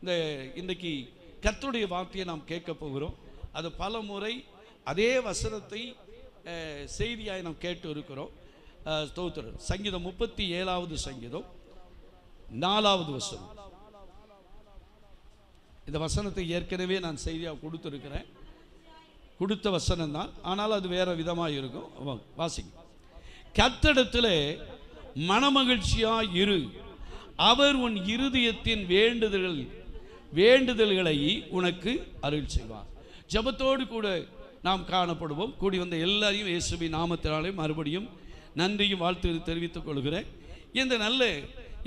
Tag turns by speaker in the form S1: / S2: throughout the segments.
S1: இன்றைக்கு கர்த்தருடைய வார்த்தையை நாம் கேட்க போகிறோம். அது பல முறை அதே வசனத்தை செய்தியாய் நாம் கேட்டு இருக்கிறோம். ஸ்தோத்திரம். சங்கீதம் 37வது சங்கீதம் 4வது வசனம். இந்த வசனத்தை ஏற்கனவே நான் செய்தியாக கொடுத்துருக்கிறேன். கொடுத்த வசனம் தான், ஆனால் அது வேற விதமாக இருக்கும். வாசிங்க. கர்த்தரிடத்தில் மனமகிழ்ச்சியாய் இரு, அவர் உன் இருதயத்தின் வேண்டுதல்களை உனக்கு அருள் செய்வார். ஜெபத்தோடு கூட நாம் காணப்படுவோம். கூடி வந்த எல்லாரையும் இயேசுவின் நாமத்தினாலே மறுபடியும் நன்றியும் வாழ்த்து தெரிவித்துக் கொள்கிறேன்.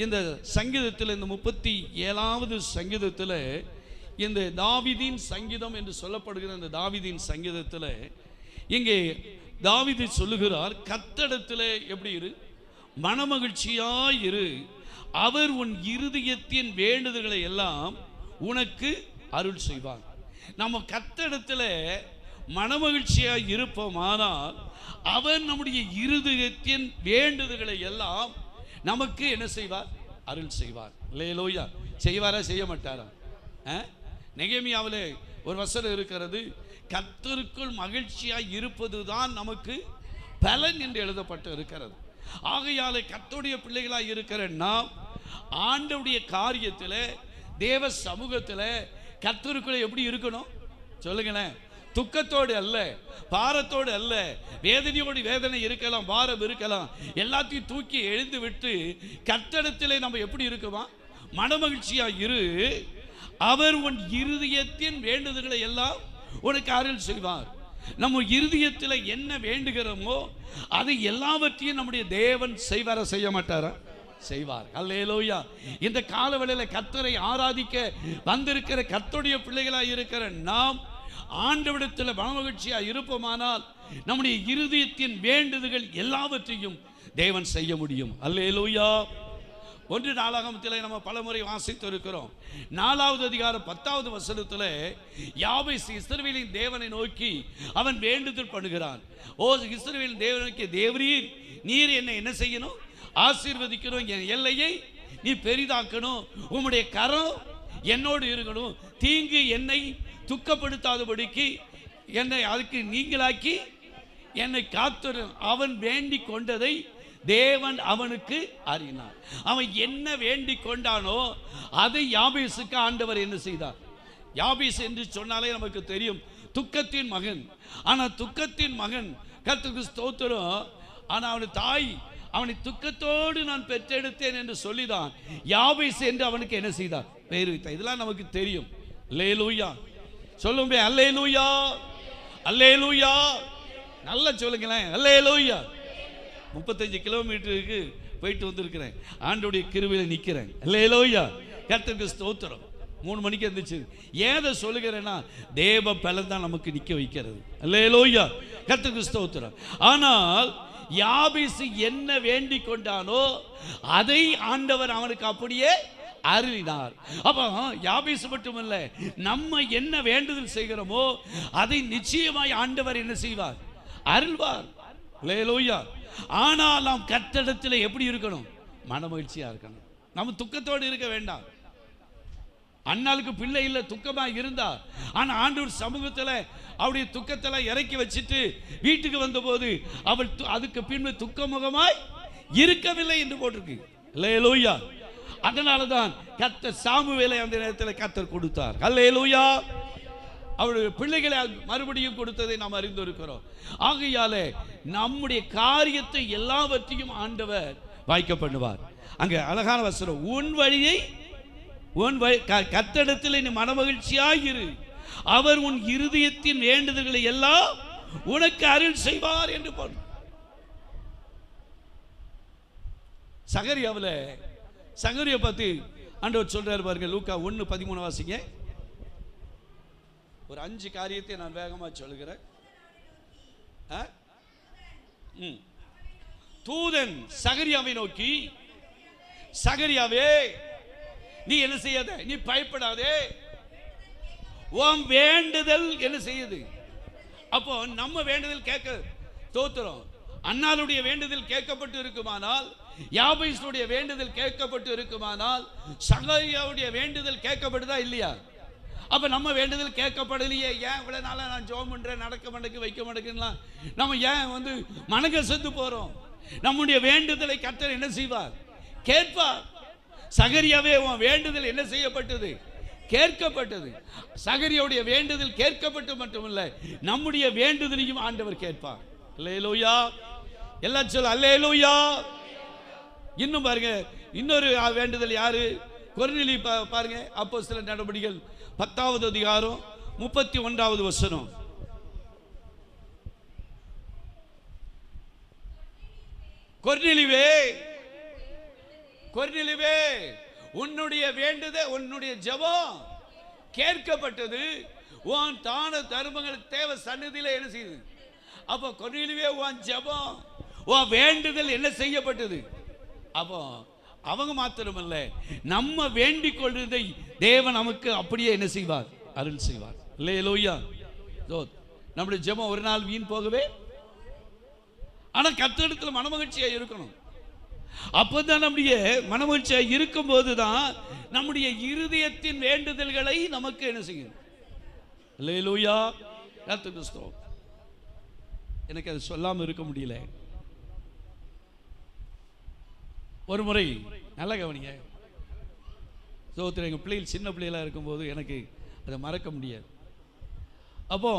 S1: இந்த சங்கீதத்தில், இந்த 37வது சங்கீதத்தில், இந்த தாவீதின் சங்கீதம் என்று சொல்லப்படுகிற இந்த தாவீதின் சங்கீதத்தில் இங்கே தாவீது சொல்லுகிறார், கர்த்தரிடத்தில் எப்படி இரு, மனமகிழ்ச்சியாய் இரு, அவர் உன் இருதயத்தின் வேண்டுதல்களை எல்லாம் உனக்கு அருள் செய்வார். நம்ம கர்த்தரிடத்தில் மனமகிழ்ச்சியாய் இருப்போமானால் அவர் நம்முடைய இருதயத்தின் வேண்டுதல்களை எல்லாம் நமக்கு என்ன செய்வார்? அருள் செய்வார். அல்லேலூயா. செய்வாரா செய்ய மாட்டாரா? நெகேமியாவில் ஒரு வசனம் இருக்கிறது, கர்த்தருக்குள் மகிழ்ச்சியாய் இருப்பது தான் நமக்கு பலன் என்று எழுதப்பட்டு இருக்கிறது. ஆகையாலே கர்த்தருடைய பிள்ளைகளாய் இருக்கிற நாம் ஆண்டவருடைய காரியத்தில், தேவ சமூகத்தில் கர்த்தருக்குள்ள எப்படி இருக்கணும் சொல்லுங்களேன். துக்கத்தோடு அல்ல, பாரத்தோடு அல்ல, வேதனையோடு வேதனை இருக்கலாம், பாரம் இருக்கலாம், எல்லாத்தையும் தூக்கி எழுந்து விட்டு கர்த்தரிடத்திலே நம்ம எப்படி இருக்குமா? மனமகிழ்ச்சியா இரு, அவர் உன் இருதயத்தின் வேண்டுதல்களை எல்லாம் உனக்கு அருள் செய்வார். நம்ம இருதயத்தில் என்ன வேண்டுகிறோமோ அதை எல்லாவற்றையும் நம்முடைய தேவன் செய்வாரா செய்ய மாட்டாரா? செய்வார். அல்லேலூயா. இந்த காலவெளியில் கர்த்தரை ஆராதிக்க வந்திருக்கிற கர்த்தருடைய பிள்ளைகளாக இருக்கிற நாம் ஆண்டவரிடத்தில் மனமகிழ்ச்சியாக இருப்போமானால் நம்முடைய இருதயத்தின் வேண்டுதல்கள் எல்லாவற்றையும் தேவன் செய்ய முடியும். அல்லேலூயா. 1 நாளாகமத்தில் நம்ம பலமுறை வாசித்து இருக்கிறோம். 4வது அதிகாரம் 10வது வசனத்தில் யாபேஸ் இஸ்ரவேலின் தேவனை நோக்கி அவன் வேண்டுதல் பண்ணுகிறான். ஓ இஸ்ரவேலின் தேவனுக்கு, தேவரீர் நீர் என்ன செய்யணும்? ஆசீர்வதிக்கணும், என் எல்லையை நீ பெரிதாக்கணும், உம்முடைய கரம் என்னோடு இருக்கணும், தீங்கு என்னை துக்கப்படுத்தாதபடிக்கு என்னை அதுக்கு நீங்களாக்கி என்னை காத்து. அவன் வேண்டிக் கொண்டதை தேவன் அவனுக்கு அறினார். அவன் என்ன வேண்டிக் கொண்டானோ அதை யாபேசுக்கு ஆண்டவர் என்ன செய்தார்? யாபேஸ் என்று சொன்னாலே நமக்கு தெரியும், துக்கத்தின் மகன். ஆனால் துக்கத்தின் மகன், கர்த்தருக்கு ஸ்தோத்திரம். ஆனால் அவன் தாய் அவனை துக்கத்தோடு நான் பெற்றெடுத்தேன் என்று சொல்லிதான் யாபேஸ் என்று அவனுக்கு என்ன செய்தார்? பெயர் வைத்தார். இதெல்லாம் நமக்கு தெரியும். அல்லேலூயா. சொல்லுங்க அல்லேலூயா, அல்லேலூயா. நல்லா சொல்லுங்களேன் அல்லேலூயா. 35 கிலோமீட்டருக்கு போயிட்டு வந்திருக்கிறேன். ஆண்டோடைய கிருபையில நிற்கிறேன். அல்லேலூயா. கர்த்தருக்கு ஸ்தோத்திரம். 3 மணிக்கு இருந்துச்சு. ஏதை சொல்லுகிறேன்னா தேவ பலன் தான் நமக்கு நிற்க வைக்கிறது. அல்லேலூயா. கர்த்தருக்கு ஸ்தோத்திரம். ஆனால் யாபேஸ் என்ன வேண்டிக் கொண்டானோ அதை ஆண்டவர் அவனுக்கு அப்படியே அருளினார். அப்போ யாபேஸ் மட்டுமல்ல, நம்ம என்ன வேண்டுதல் செய்கிறோமோ அதை நிச்சயமாய் ஆண்டவர் என்ன செய்வார்? அருள்வார். அல்லேலூயா. ஆனால் நாம் கர்த்தரிடத்தில் எப்படி இருக்கணும்? மனமகிழ்ச்சியா இருக்கணும். நம்ம துக்கத்தோடு இருக்க வேண்டாம். அண்ணாளுக்கு பிள்ளை இல்லை, துக்கமா இருந்தார். ஆனால் ஆண்டவர் சமூகத்தில் அவருடைய துக்கத்தில் இறக்கி வச்சுட்டு வீட்டுக்கு வந்தபோது அவள் அதுக்கு பின்பு துக்கமுகமாய் இருக்கவில்லை என்று போட்டிருக்கு. அல்லேலூயா. அதனால தான் கர்த்தர் சாமுவேலை அந்த நேரத்தில் கர்த்தர் கொடுத்தார். அல்லேலூயா. அவருடைய பிள்ளைகளை மறுபடியும் கொடுத்ததை நாம் அறிந்திருக்கிறோம். ஆகையாலே நம்முடைய காரியத்தை எல்லாவற்றையும் ஆண்டவர் வாய்க்க பண்ணுவார். அங்கே அழகான வசனம், உன் வழியை கர்த்தரிடத்தில் நீ மனமகிழ்ச்சியாயிரு, அவர் உன் இருதயத்தின் வேண்டுதல்களை எல்லாம் உனக்கு அருள் செய்வார் என்று போன. சகரியா பத்தி ஆண்டவர் சொல்றாரு பாருங்க. லூக்கா 1:13 வாசிங்க. ஒரு 5 காரியத்தை நான் வேகமா சொல்லுகிறேன். தூதன் சகரியாவை நோக்கி, சகரியாவே நீ என்ன செய்யாத, நீ பயப்படாதே, உன் வேண்டுதல் என்ன செய்யுது? அப்போ நம்ம வேண்டுதல் கேட்க தோத்துறோம். அண்ணாளுடைய வேண்டுதல் கேட்கப்பட்டு இருக்குமானால் யாபேசுடைய வேண்டுதல் கேட்கப்பட்டு இருக்குமானால் சகரியாவுடைய வேண்டுதல் கேட்கப்படுதா இல்லையா? அப்ப நம்ம வேண்டுதல் கேட்கப்படலையே, ஏன் இவ்வளவு நாளா நான் ஜெபம் பண்றேன், நடக்க மாட்டேங்குது, வைக்க மாட்டேங்குதுலாம் நம்ம ஏன் மனகசந்து போறோம்? நம்முடைய வேண்டுதலை கர்த்தர் என்ன செய்வார்? கேட்பார். சகரியாவே உன் வேண்டுதல் என்ன செய்யப்பட்டது? கேட்கப்பட்டது. சகரியாவுடைய வேண்டுதல் கேட்கப்பட்டு மட்டுமல்ல, நம்முடைய வேண்டுதலையும் ஆண்டவர் கேட்பார். அல்லேலூயா. எல்லாம் சொல்ல அல்லேலூயா. இன்னும் பாருங்க, இன்னொரு வேண்டுதல் யாரு? கொர்நேலியு பாருங்க, அப்போஸ்தலர் நடபடிகள் 10வது அதிகாரம் 31வது வசனம். கொர்நேலியுவே, கொர்நேலியுவே, உன்னுடைய வேண்டுதல், உன்னுடைய ஜெபம் கேட்கப்பட்டது. உன் தான தர்மங்கள் தேவ சந்நிதியில என்ன செய்யுது? அப்போ கொர்நேலியுவே, உன் ஜெபம், உன் வேண்டுதல் என்ன செய்யப்பட்டது? அப்போ அவங்க மாத்திரமல்ல, நம்ம வேண்டிக் கொள்வதை தேவன் நமக்கு அப்படியே என்ன செய்வார்? அருள் செய்வார். அல்லேலூயா. நம்முடைய ஜெபம் ஒரு நாள் வீண் போகவே, ஆனா கர்த்தரிடத்தில் மனமகிழ்ச்சியா இருக்கணும். அப்பதான் நம்முடைய மனமகிழ்ச்சியா இருக்கும் போதுதான் நம்முடைய இருதயத்தின் வேண்டுதல்களை நமக்கு என்ன செய்யும்? அல்லேலூயா. கர்த்தருக்கு ஸ்தோத்திரம். எனக்கு அது சொல்லாம இருக்க முடியல. ஒரு முறை நல்லா கவனிங்க, ஸ்தோத்திரம், எங்கள் பிள்ளைகள் சின்ன பிள்ளைகளாக இருக்கும்போது எனக்கு அதை மறக்க முடியாது. அப்போ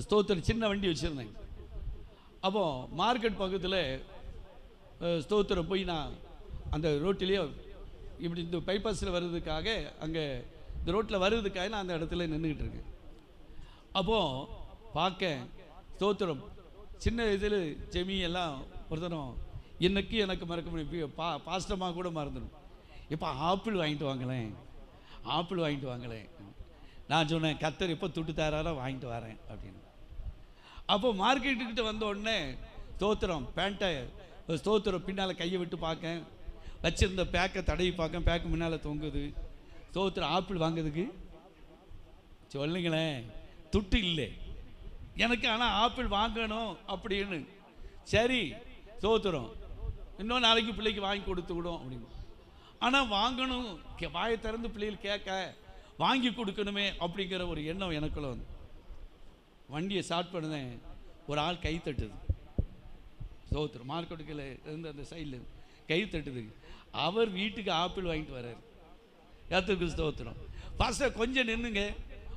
S1: ஸ்தோத்திரம் சின்ன வண்டி வச்சுருந்தேன். அப்போ மார்க்கெட் பக்கத்தில் ஸ்தோத்திரம் போய் நான் அந்த ரோட்டிலேயே இப்படி இந்த பைபாஸில் வர்றதுக்காக, அங்கே இந்த ரோட்டில் வர்றதுக்காக நான் அந்த இடத்துல நின்றுக்கிட்டு இருக்கேன். அப்போது பார்க்க ஸ்தோத்திரம் சின்ன இதில் ஜெமி எல்லாம் ஒருத்தரும் இன்னைக்கு எனக்கு மறக்க முடியும், பாஸ்டமாக கூட மறந்துடும். இப்போ ஆப்பிள் வாங்கிட்டு வாங்களேன், ஆப்பிள் வாங்கிட்டு வாங்களேன். நான் சொன்னேன், கர்த்தர் எப்போ துட்டு தராரோ வாங்கிட்டு வரேன் அப்படின்னு. அப்போ மார்க்கெட்டுக்கிட்ட வந்த உடனே ஸ்தோத்திரம் பேண்ட்டை ஸ்தோத்திரம் பின்னால் கையை விட்டு பார்க்க, வச்சிருந்த பேக்கை தடவி பார்க்க, பேக்கு முன்னால் தொங்குது. ஸ்தோத்திரம் ஆப்பிள் வாங்குறதுக்கு சொல்லுங்களேன், துட்டு இல்லை எனக்கு, ஆனால் ஆப்பிள் வாங்கணும் அப்படின்னு. சரி ஸ்தோத்திரம், இன்னும் நாளைக்கு பிள்ளைக்கு வாங்கி கொடுத்து விடும் அப்படின்னு. ஆனால் வாங்கணும், வாயை திறந்து பிள்ளைகள் கேட்க வாங்கி கொடுக்கணுமே அப்படிங்கிற ஒரு எண்ணம் எனக்குள்ள வந்து வண்டியை ஸ்டார்ட் பண்ணுதேன். ஒரு ஆள் கை தட்டுது. ஸ்தோத்திரம் மார்க்கெட்டுக்கில் இருந்து அந்த சைடில் கை தட்டுது. அவர் வீட்டுக்கு ஆப்பிள் வாங்கிட்டு வர்றாரு. கர்த்தருக்கு ஸ்தோத்திரம். பாஸ்டர் கொஞ்சம் நின்றுங்க,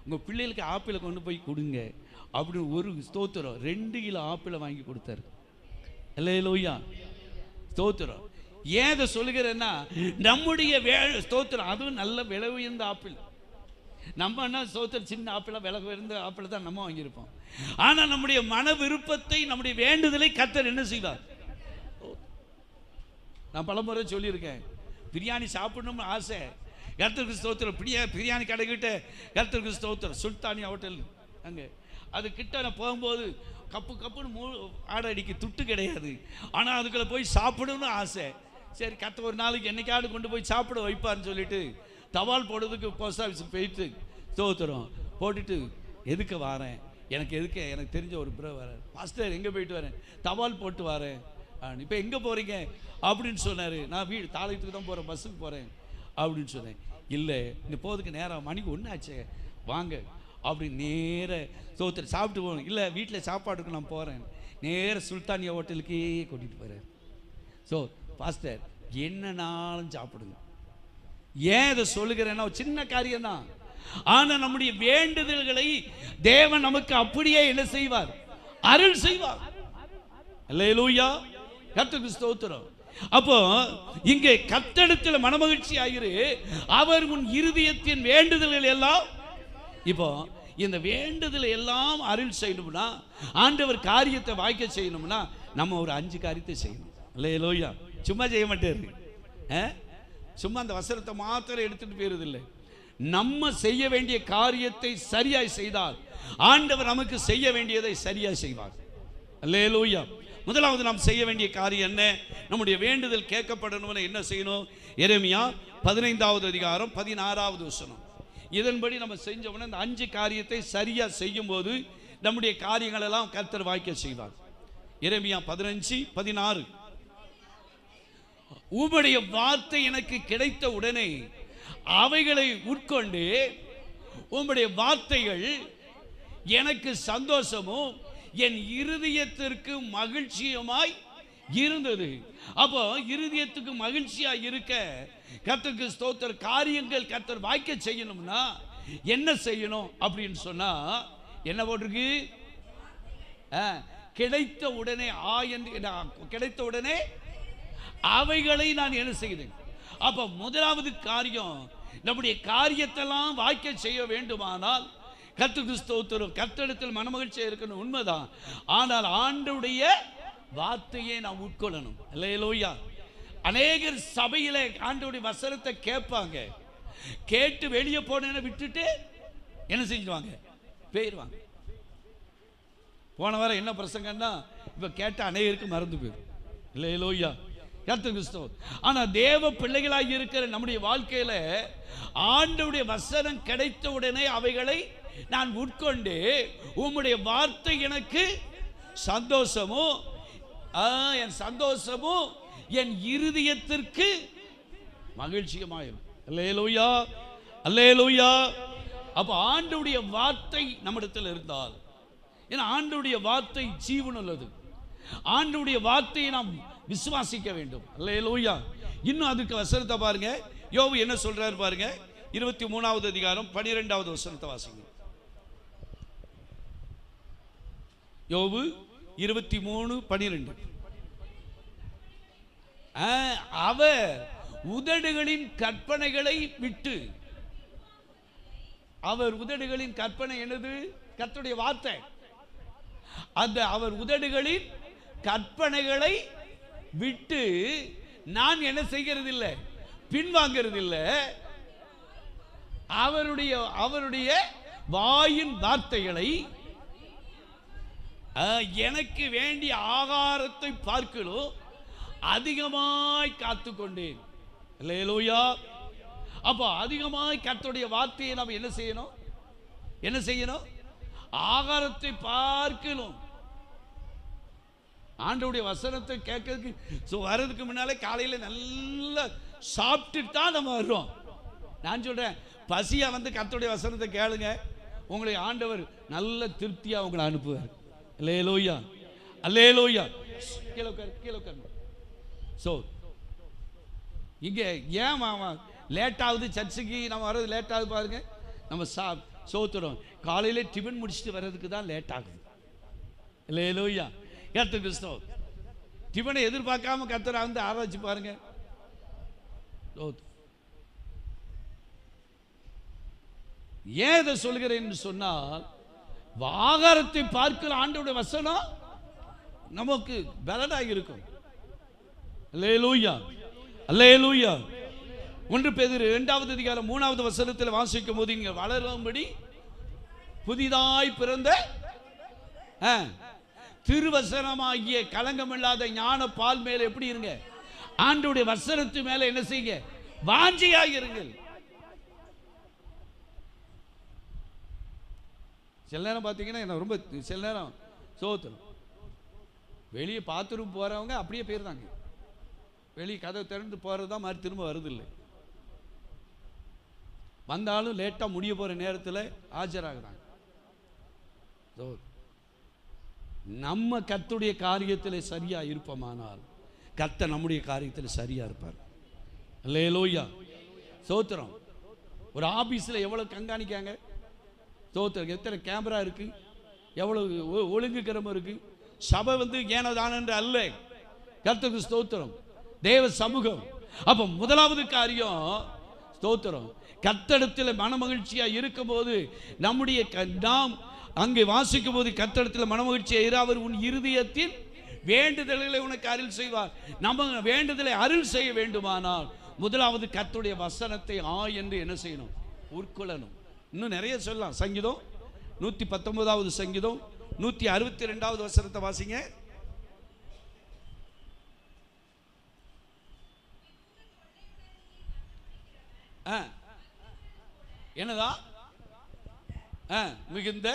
S1: உங்கள் பிள்ளைகளுக்கு ஆப்பிளை கொண்டு போய் கொடுங்க அப்படின்னு ஒரு ஸ்தோத்திரம் 2 கிலோ ஆப்பிளை வாங்கி கொடுத்தாரு. அல்லேலூயா. ஸ்தோத்திரம். ஏன் அதை சொல்லுகிறேன்னா, நம்முடைய ஸ்தோத்திரம் அதுவும் நல்ல விலை உயர்ந்த ஆப்பிள். நம்ம என்ன ஸ்தோத்திரம் சின்ன ஆப்பிளா, விலை உயர்ந்த ஆப்பிள் தான் நம்ம வாங்கியிருப்போம். ஆனால் நம்முடைய மன விருப்பத்தை, நம்முடைய வேண்டுதலை கர்த்தர் என்ன செய்வார்? நான் பலமுறை சொல்லியிருக்கேன், பிரியாணி சாப்பிடணும்னு ஆசை. கர்த்தருக்கு ஸ்தோத்திரம். பிரியாணி கடைக்கிட்ட கர்த்தருக்கு ஸ்தோத்திரம் சுல்தானி ஹோட்டல் அங்கே அது கிட்ட நான் போகும்போது கப்புன்னு ஆடை அடிக்க துட்டு கிடையாது. ஆனால் அதுக்குள்ள போய் சாப்பிடணும்னு ஆசை. சரி கர்த்தர் ஒரு நாளைக்கு என்னைக்காவது கொண்டு போய் சாப்பிட வைப்பான்னு சொல்லிட்டு தபால் போடுறதுக்கு போஸ்ட் ஆஃபீஸுக்கு போயிட்டு ஸ்தோத்திரம் போட்டுட்டு எதுக்கு வரேன், எனக்கு தெரிஞ்ச ஒரு ப்ரோ வரேன், மாஸ்டர் எங்கே போயிட்டு வரேன், தபால் போட்டு வரேன். இப்போ எங்கே போகிறீங்க அப்படின்னு சொன்னார். நான் வீடு தாளையத்துக்கு தான் போகிறேன், பஸ்ஸுக்கு போகிறேன் அப்படின்னு சொன்னேன். இல்லை இங்கே போகிறதுக்கு நேரம் மணிக்கு 1 ஆச்சு, வாங்க அப்படி நேர ஸ்தோத்திரம் சாப்பிட்டு போகணும். இல்லை வீட்டில் சாப்பாட்டுக்கு நான் போகிறேன். நேர சுல்தானியா ஹோட்டலுக்கே கூட்டிகிட்டு போகிறேன். ஸோ பாஸ்டர் என்னன்னாலும் சாப்பிடுங்க. ஏன் இதை சொல்லுகிறேன்னா, சின்ன காரியம்தான். ஆனால் நம்முடைய வேண்டுதல்களை தேவன் நமக்கு அப்படியே என்ன செய்வார்? அருள் செய்வார். அல்லேலூயா. கர்த்தருக்கு ஸ்தோத்திரம். அப்போ இங்கே கர்த்தரிடத்தில் மனமகிழ்ச்சி ஆகிரு, அவர் உன் இருதயத்தின் வேண்டுதல்கள் எல்லாம். இப்போ இந்த வேண்டுதல் எல்லாம் அருள் செய்யணும்னா, ஆண்டவர் காரியத்தை வாய்க்க செய்யணும்னா நம்ம ஒரு 5 காரியத்தை செய்யணும். அல்லேலூயா. சும்மா செய்ய மாட்டாரு, சும்மா அந்த வசனத்தை மாத்திரம் எடுத்துட்டு போயிருதில்லை. நம்ம செய்ய வேண்டிய காரியத்தை சரியாய் செய்தால் ஆண்டவர் நமக்கு செய்ய வேண்டியதை சரியாய் செய்வார். அல்லேலூயா. முதலாவது நாம் செய்ய வேண்டிய காரியம் என்ன? நம்முடைய வேண்டுதல் கேட்கப்படணும்னு என்ன செய்யணும்? எரேமியா 15வது அதிகாரம் 16வது வசனம். இதன்படி நம்ம செஞ்சோம்னா இந்த 5 காரியத்தை சரியா செய்யும் போது நம்முடைய காரியங்கள் எல்லாம் கர்த்தர் வாய்க்க செய்வார். எரேமியா 15:16. உம்முடைய வார்த்தை எனக்கு கிடைத்த உடனே அவைகளை உட்கொண்டு உம்முடைய வார்த்தைகள் எனக்கு சந்தோஷமும் என் இருதயத்திற்கு மகிழ்ச்சியுமாய் இருந்தது. அப்போ இருதயத்துக்கு மகிழ்ச்சியா இருக்க கர்த்தருக்கு ஸ்தோத்திர காரியங்கள் கர்த்தர் வாய்க்க செய்யணும்னா என்ன செய்யணும் அப்படின்னு சொன்னா என்ன போட்டிருக்கு? கிடைத்த உடனே கிடைத்த உடனே அவைகளை நான் என்ன செய்தேன். அப்ப முதலாவது காரியம், நம்முடைய காரியத்தெல்லாம் வாய்க்க செய்ய வேண்டுமானால் கர்த்தருக்கு ஸ்தோத்திரம், கர்த்தரிடத்தில் மனமகிழ்ச்சியா இருக்கணும், உண்மைதான். ஆனால் ஆண்டவருடைய வார்த்தையை நாம் உட்கொள்ளணும். அல்லேலூயா. அநேகர் சபையில ஆண்டவருடைய வசனத்தை கேட்பாங்க, கேட்டு வெளியே போன விட்டுட்டு என்ன செஞ்சுவாங்க? போயிடுவாங்க. போன வாரம் என்ன பிரசங்கன்னா இப்ப கேட்ட அநேகருக்கு மறந்து போயிடும். அல்லேலூயா. கர்த்தருக்கு ஸ்தோத்திரம். ஆனா தேவ பிள்ளைகளாக இருக்கிற நம்முடைய வாழ்க்கையில ஆண்டவருடைய வசனம் கிடைத்த உடனே அவைகளை நான் உட்கொண்டு உம்முடைய வார்த்தை எனக்கு சந்தோஷமும் என் சந்தோஷமும் என் இருதயத்திற்கு மகிழ்ச்சியுமாயிரும். அல்லேலூயா, அல்லேலூயா. அப்ப ஆண்டவருடைய வார்த்தை நம்மிடத்தில் இருந்தால், ஏன்னா ஆண்டவருடைய வார்த்தை ஜீவன் உள்ளது, ஆண்டவருடைய வார்த்தையை நாம் விசுவாசிக்க வேண்டும். அல்லேலூயா. இன்னும் அதுக்கு வசனத்தை பாருங்க, யோபு என்ன சொல்றாரு பாருங்க. 23வது அதிகாரம் 12வது வசனத்தை வாசிங்க. யோபு 23:12. அவர் உதடுகளின் கற்பனைகளை விட்டு, அவர் உதடுகளின் கற்பனை என்னது? கர்த்தருடைய வார்த்தை. அந்த அவர் உதடுகளின் கற்பனைகளை விட்டு நான் என்ன செய்கிறது இல்லை, பின்வாங்கிறது இல்லை. அவருடைய வாயின் வார்த்தைகளை எனக்கு வேண்டிய ஆகாரத்தை பார்க்கலும் அதிகமாய் காத்துக்கொண்டேன். அல்லேலூயா. அப்போ அதிகமாய் கர்த்தருடைய வார்த்தையை நாம் என்ன செய்யணும்? என்ன செய்யணும்? ஆகாரத்தை பார்க்கணும். ஆண்டவருடைய வசனத்தை கேட்கறதுக்கு வர்றதுக்கு முன்னாலே காலையில நல்லா சாப்பிட்டுட்டு தான் நம்ம வர்றோம். நான் சொல்றேன், பசியா வந்து கர்த்தருடைய வசனத்தை கேளுங்க, உங்களை ஆண்டவர் நல்ல திருப்தியா உங்களை அனுப்புவார். அல்லேலூயா, அல்லேலூயா. கீழே உட்காரு. சோ இங்க ஏன் மாமா லேட் ஆகுது? சர்ச்சுக்கு நம்ம வர்றது லேட் ஆகுது பாருங்க. நம்ம சோத்துறோம், காலையில டிஃபன் முடிச்சுட்டு வர்றதுக்கு தான் லேட் ஆகுது. அல்லேலூயா. கர்த்தர் கிறிஸ்தவ டிஃபனை எதிர்பார்க்காம கர்த்தரை வந்து ஆராய்ச்சி பாருங்க. ஏன் இதை சொல்கிறேன் என்று சொன்னால், ஆகாரத்தை பார்க்கிற ஆண்டவருடைய வசனம் நமக்கு பலனாக இருக்கும். அல்லேலூயா, அல்லேலூயா. 1 பேதுரு 2வது அதிகாரம் 3வது வசனத்தில் வாசிக்கும் போது, நீங்க வளரும்படி புதிதாய் பிறந்த திருவசனமாகிய கலங்கமில்லாத ஞான பால் மேல எப்படி இருங்க? ஆண்டவருடைய வசனத்து மேல என்ன செய்யுங்க? வாஞ்சியாக இருங்கள். சில நேரம் பார்த்தீங்கன்னா என்ன ரொம்ப சில நேரம் சோத்துரும், வெளியே பாத்ரூம் போறவங்க அப்படியே போயிருந்தாங்க, வெளியே கதவை திறந்து போறதுதான் மாதிரி திரும்ப வருதில்லை. வந்தாலும் லேட்டா முடிய போற நேரத்தில் ஆஜராகிறாங்க. நம்ம கர்த்தருடைய காரியத்தில் சரியா இருப்போமானால் கர்த்தர் நம்முடைய காரியத்தில் சரியா இருப்பார். அல்லேலூயா, சோத்திரம். ஒரு ஆபீஸில் எவ்வளவு கண்காணிக்காங்க, சோத்திரம். எத்தனை கேமரா இருக்கு, எவ்வளவு ஒழுங்கு கிரமம் இருக்கு. சபை வந்து ஏனதானன்று அல்ல, கர்த்தருக்கு ஸ்தோத்திரம், தேவ சமூகம். அப்ப முதலாவது காரியம் ஸ்தோத்திரம், கர்த்தரிடத்தில் மனமகிழ்ச்சியா இருக்கும் போது நம்முடைய நாம் அங்கே வாசிக்கும் போது கர்த்தரிடத்தில் மனமகிழ்ச்சியா அவர் உன் இருதயத்தில் வேண்டுதல்களை உனக்கு அருள் செய்வார். நம்ம வேண்டுதலை அருள் செய்ய வேண்டுமானால் முதலாவது கர்த்தருடைய வசனத்தை என்று என்ன செய்யணும்? உட்கொள்ளணும். இன்னும் நிறைய சொல்லலாம். சங்கீதம் 119வது சங்கீதம் 162வது வசனத்தை வாசிங்க. என்னதா? மிகுந்த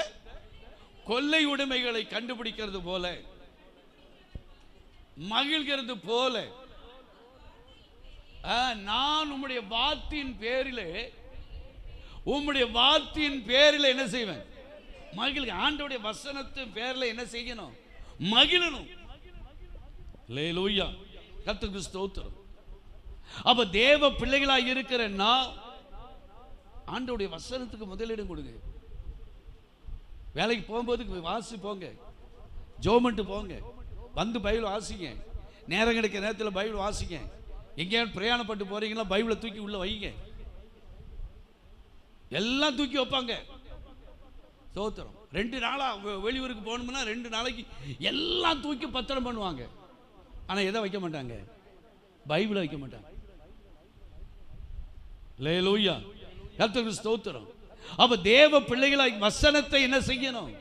S1: கொள்ளை உடைமைகளை கண்டுபிடிக்கிறது போல, மகிழ்கிறது போல நான் உம்முடைய வார்த்தையின் பேரிலே என்ன செய்வேன்? மகிழ். ஆண்டவருடைய வசனத்தின் பேரில் என்ன செய்யணும்? மகிழணும். அல்லேலூயா, கர்த்தருக்கு ஸ்தோத்திரம். அப்ப தேவ பிள்ளைகளாக இருக்கிற நான் ஆண்டவருடைய வசனத்துக்கு முதலிடம் கொடுங்க. வேலைக்கு போகும்போது வாசி போங்க, ஜோமெண்ட் போங்க, வந்து பைபிள் வாசிங்க. நேரம் கிடைக்கிற நேரத்தில் பைபிள் வாசிங்க. எங்கேயாவது பிரயாணப்பட்டு போறீங்களா, பைபிளை தூக்கி உள்ள வைங்க. எல்லாம் தூக்கி வைப்பாங்க. ஸ்தோத்திரம். 2 நாளா வெளியூருக்கு போகணும்னா 2 நாளைக்கு எல்லாம் தூக்கி பத்திரம் பண்ணுவாங்க. ஆனா எதை வைக்க மாட்டாங்க? பைபிளை வைக்க மாட்டாங்க. அல்லேலூயா, கர்த்தருக்கு ஸ்தோத்திரம். அப்ப தேவ பிள்ளைகளாய் வசனத்தை என்ன செய்யணும்?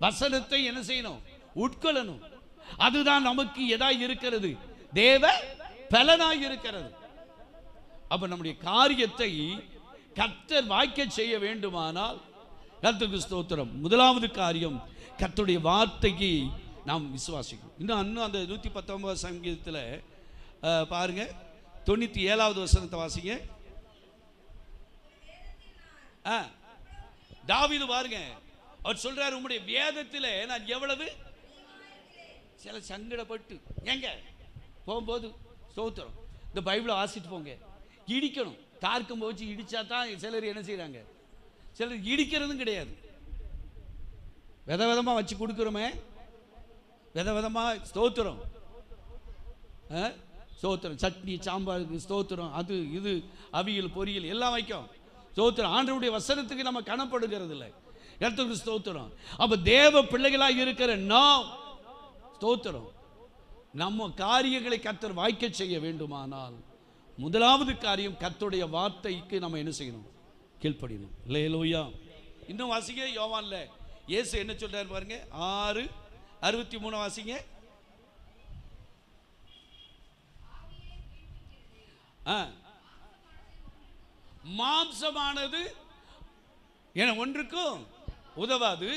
S1: வசனத்தை என்ன செய்யணும்? உட்கொள்ளணும். அதுதான் நமக்கு எதா இருக்கிறது? தேவ பலனாய் இருக்கிறது. அப்ப நம்முடைய காரியத்தை கர்த்தர் வாய்க்க செய்ய வேண்டுமானால், கர்த்தருக்கு ஸ்தோத்திரம், முதலாவது காரியம் கர்த்தருடைய வார்த்தைக்கு நாம் விசுவாசிக்கணும். இன்னும் அந்த 119 சங்கீதத்தில் பாருங்க, 97வது வசனத்தை வாசிங்க. தாவீது பாருங்க, அவர் சொல்றாரு, உம்முடைய வேதத்தில் நான் எவ்வளவு சில சங்கடப்பட்டு. எங்க போகும்போது ஸ்தோத்திரம், இந்த பைபிளை வாசிட்டு போங்க. இடிக்கணும். தார்க்கம் போச்சு இடிச்சா தான் சிலர் என்ன செய்யறாங்க? சிலர் இடிக்கிறதும் கிடையாது. விதவிதமா வச்சு கொடுக்குறோமே, விதவிதமா. ஸ்தோத்திரம், ஸ்தோத்திரம். சட்னி, சாம்பாருக்கு ஸ்தோத்திரம், அது இது, அவியல், பொரியல் எல்லாம் வைக்கும். ஸ்தோத்திரம். ஆண்டவருடைய வசனத்துக்கு நம்ம கணப்படுகிறது இல்லை. கர்த்தருக்கு ஸ்தோத்திரம். அப்ப தேவ பிள்ளைகளாக இருக்கிற நாம் ஸ்தோத்திரம், நம்ம காரியங்களை கர்த்தர் வாய்க்க செய்ய வேண்டுமானால் முதலாவது காரியம் கர்த்தருடைய வார்த்தைக்கு நம்ம என்ன செய்யணும்? கீழ்ப்படியணும். அல்லேலூயா. இன்னும் வாசிங்க, யோவான்ல இயேசு என்ன சொல்றாரு பாருங்க, 6:63 வாசிங்க. மாம்சமானது என ஒன்றுக்கும் உதவாது,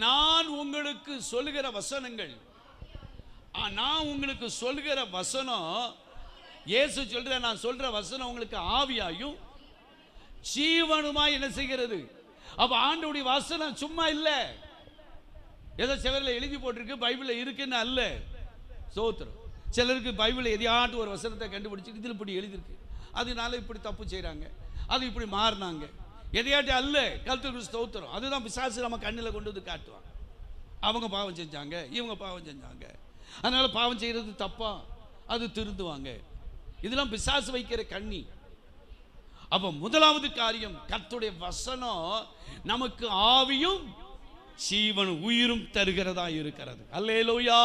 S1: நான் உங்களுக்கு சொல்லுகிற வசனங்கள், நான் உங்களுக்கு சொல்லுகிற வசனம், இயேசு சொல்ற, நான் சொல்ற வசனம் உங்களுக்கு ஆவியாயும் ஜீவனுமாய் என்ன செய்கிறது? அப்ப ஆண்டவருடைய வசனம் சும்மா இல்ல, ஏதோ செவரில் எழுதி போட்டிருக்கு, பைபிளில் இருக்குன்னு அல்ல. ஸ்தோத்திரம். சிலருக்கு பைபிள் எதையாட்டு ஒரு வசனத்தை கண்டுபிடிச்சு இதில் இப்படி எழுதியிருக்கு, அதனால இப்படி தப்பு செய்கிறாங்க, அது இப்படி மாறினாங்க, எதையாட்டு அல்ல. கர்த்தருக்கு ஸ்தோத்திரம். அதுதான் பிசாசு நம்ம கண்ணில் கொண்டு வந்து காட்டுவாங்க. அவங்க பாவம் செஞ்சாங்க, இவங்க பாவம் செஞ்சாங்க, அதனால பாவம் செய்கிறது தப்பா, அது திருந்துவாங்க. இதெல்லாம் பிசாசு வைக்கிற கண்ணி. அப்ப முதலாவது காரியம் கர்த்தருடைய வசனம் நமக்கு ஆவியும் ஜீவனும் உயிரும் தருகிறதா இருக்கிறது. அல்லேலூயா,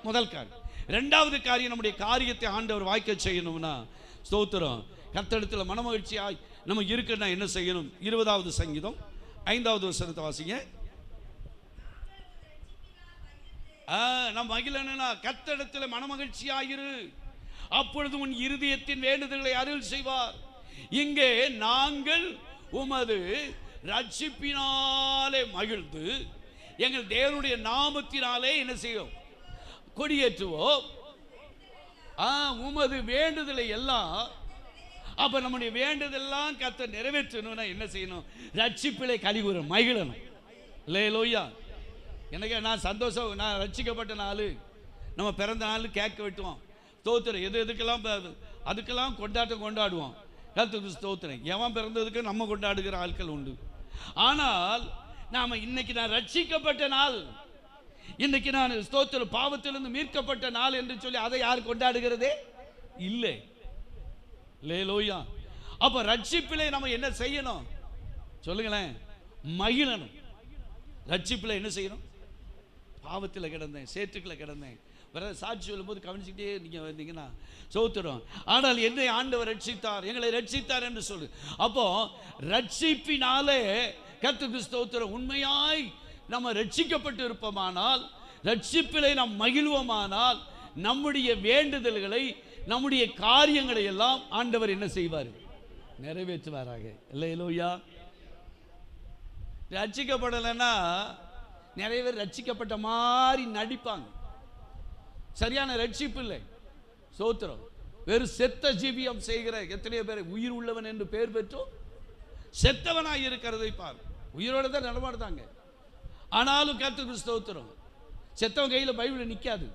S1: முதல் காரியம். இரண்டாவது காரியம், நம்முடைய காரியத்தை ஆண்டவர் வாய்க்க செய்யணும்னா ஸ்தோத்திரம், கர்த்தரிடத்தில் மனமகிழ்ச்சியாய் நம்ம இருக்குன்னா என்ன செய்யணும்? 20வது சங்கீதம் 5வது வசனத்தை வாசிங்க. நம்ம மகிழனா கர்த்தரிடத்தில் மனமகிழ்ச்சியாயிரு, அப்பொழுது உன் இருதயத்தின் வேண்டுதல்களை அருள் செய்வார். இங்கே நாங்கள் உமது ரட்சிப்பினாலே மகிழ்ந்து எங்கள் தேவனுடைய நாமத்தினாலே என்ன செய்வோம்? கொடியேற்றுவோம். உமது வேண்டுதலை எல்லாம், அப்ப நம்முடைய வேண்டுதெல்லாம் கர்த்தர் நிறைவேற்றணும்னா என்ன செய்யணும்? ரட்சிப்பிலே கலிகூற மகிழணும். அல்லேலூயா. எனக்கு நான் சந்தோஷம், நான் ரட்சிக்கப்பட்ட நாள், நம்ம பிறந்த நாள் கேட்க வெட்டுவோம். ஸ்தோத்திரம். எதுக்கெல்லாம் அதுக்கெல்லாம் கொண்டாடுவோம். கர்த்தருக்கு ஸ்தோத்திரம். எவன் பிறந்ததுக்கு நம்ம கொண்டாடுகிற ஆட்கள் உண்டு. ஆனால் நாம இன்னைக்கு நான் ரட்சிக்கப்பட்ட நாள், இன்னைக்கு நான் ஸ்தோத்திரம் பாவத்திலிருந்து மீட்கப்பட்ட நாள் என்று சொல்லி அதை யார் கொண்டாடுகிறதே இல்லை. அல்லேலூயா. அப்ப ரட்சிப்பிலே நம்ம என்ன செய்யணும் சொல்லுங்களேன்? மகிழணும். ரட்சிப்பில் என்ன செய்யணும்? பாவத்தில் கிடந்தேன், சேற்றுக்களை கிடந்தேன், வேற சாட்சி சொல்லும்போது கவனிச்சுக்கிட்டே நீங்கள் வந்தீங்கன்னா சோத்திரம். ஆனால் என்னை ஆண்டவர் ரட்சித்தார், எங்களை ரட்சித்தார் என்று சொல்லு. அப்போ ரட்சிப்பினாலே கர்த்தருக்கு ஸ்தோத்திரம். உண்மையாய் நம்ம ரட்சிக்கப்பட்டு இருப்போமானால், ரட்சிப்பிலே நாம் மகிழ்வோமானால், நம்முடைய வேண்டுதல்களை, நம்முடைய காரியங்களை எல்லாம் ஆண்டவர் என்ன செய்வார்? நிறைவேற்றுவாராக. அல்லேலூயா. ரட்சிக்கப்படலைன்னா நிறைய பேர் ரட்சிக்கப்பட்ட மாதிரி நடிப்பாங்க. சரியான ரட்சிப்பு இல்லை. ஸ்தோத்திரம். வெறும் செத்த ஜீவியம் செய்கிற எத்தனையோ பேர் உயிர் உள்ளவன் என்று பெயர் பெற்றோம் செத்தவனாய் இருக்கிறதை பார். உயிரோட தான் நடமாடுதாங்க, ஆனாலும் கர்த்தருக்கு ஸ்தோத்திரம். செத்தவன் கையில் பைபிள் நிற்காது.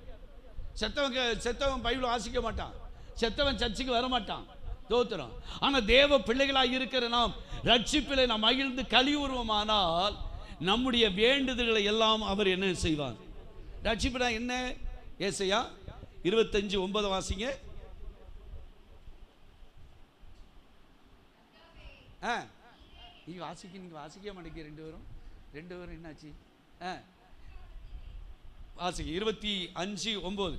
S1: செத்தவன் பைபிள் வாசிக்க மாட்டான். செத்தவன் சர்ச்சுக்கு வரமாட்டான். ஸ்தோத்திரம். ஆனால் தேவ பிள்ளைகளாக இருக்கிற நாம் ரட்சிப்பிலே நாம் மகிழ்ந்து கலியுருவமானால் நம்முடைய வேண்டுதல்களை எல்லாம் அவர் என்ன செய்வார்? ரட்சிப்புனா என்ன? ஏசாயா 25:9 வாசிங்க. நீங்க வாசிக்க மாட்டேங்க. ரெண்டு பேரும் என்னாச்சு? வாசிங்க 25:9.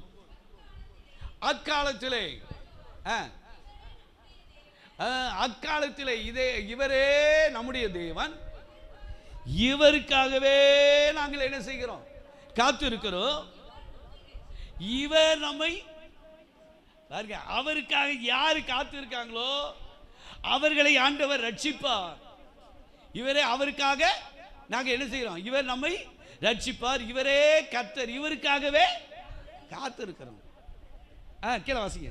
S1: அக்காலத்திலே இவரே நம்முடைய தேவன், இவருக்காகவே நாங்கள் என்ன செய்கிறோம்? காத்து இருக்கிறோம். இவர் நம்மை அவருக்காக யாரு காத்து இருக்காங்களோ அவர்களை ஆண்டவர் ரட்சிப்பார். இவரே அவருக்காக நாங்க என்ன செய்யறோம்? இவர் நம்மை ரட்சிப்பார். இவரே கர்த்தர், இவருக்காகவே காத்து இருக்கிறோம். கீழே வாசிங்க.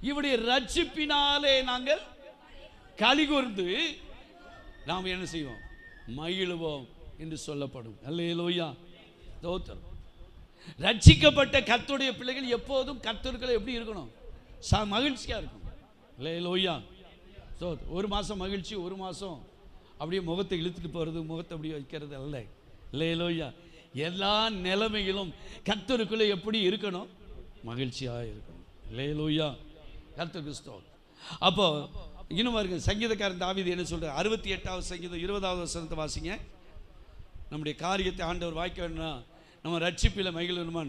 S1: இவருடைய ரட்சிப்பினாலே நாங்கள் கலிகூர்ந்து நாம் என்ன செய்வோம்? மகிழுவோம் என்று சொல்லப்படும். அல்லேலூயா, ஸ்தோத்திரம். ரட்சிக்கப்பட்ட கர்த்தருடைய பிள்ளைகள் எப்போதும் கர்த்தருக்குள்ள எப்படி இருக்கணும்? மகிழ்ச்சியா இருக்கணும். அல்லேலூயா, ஸ்தோத்திரம். ஒரு மாசம் மகிழ்ச்சி, ஒரு மாசம் அப்படியே முகத்தை இழுத்துட்டு போறது, முகத்தை அப்படியே வைக்கிறது அல்ல. அல்லேலூயா. எல்லா நிலைமையிலும் கர்த்தருக்குள்ள எப்படி இருக்கணும்? மகிழ்ச்சியாக இருக்கணும். அல்லேலூயா, கர்த்தருக்கு ஸ்தோத்திரம். அப்போ இன்னும் பாருங்க, சங்கீதக்காரன் தாவீது என்ன சொல்றார்? 68வது சங்கீதம் 20வது வசனத்தை வாசிங்க. நம்முடைய காரியத்தை ஆண்டவர் வாய்க்க வேணும்னா நம்ம ரட்சிப்பில் மகிழணுமா?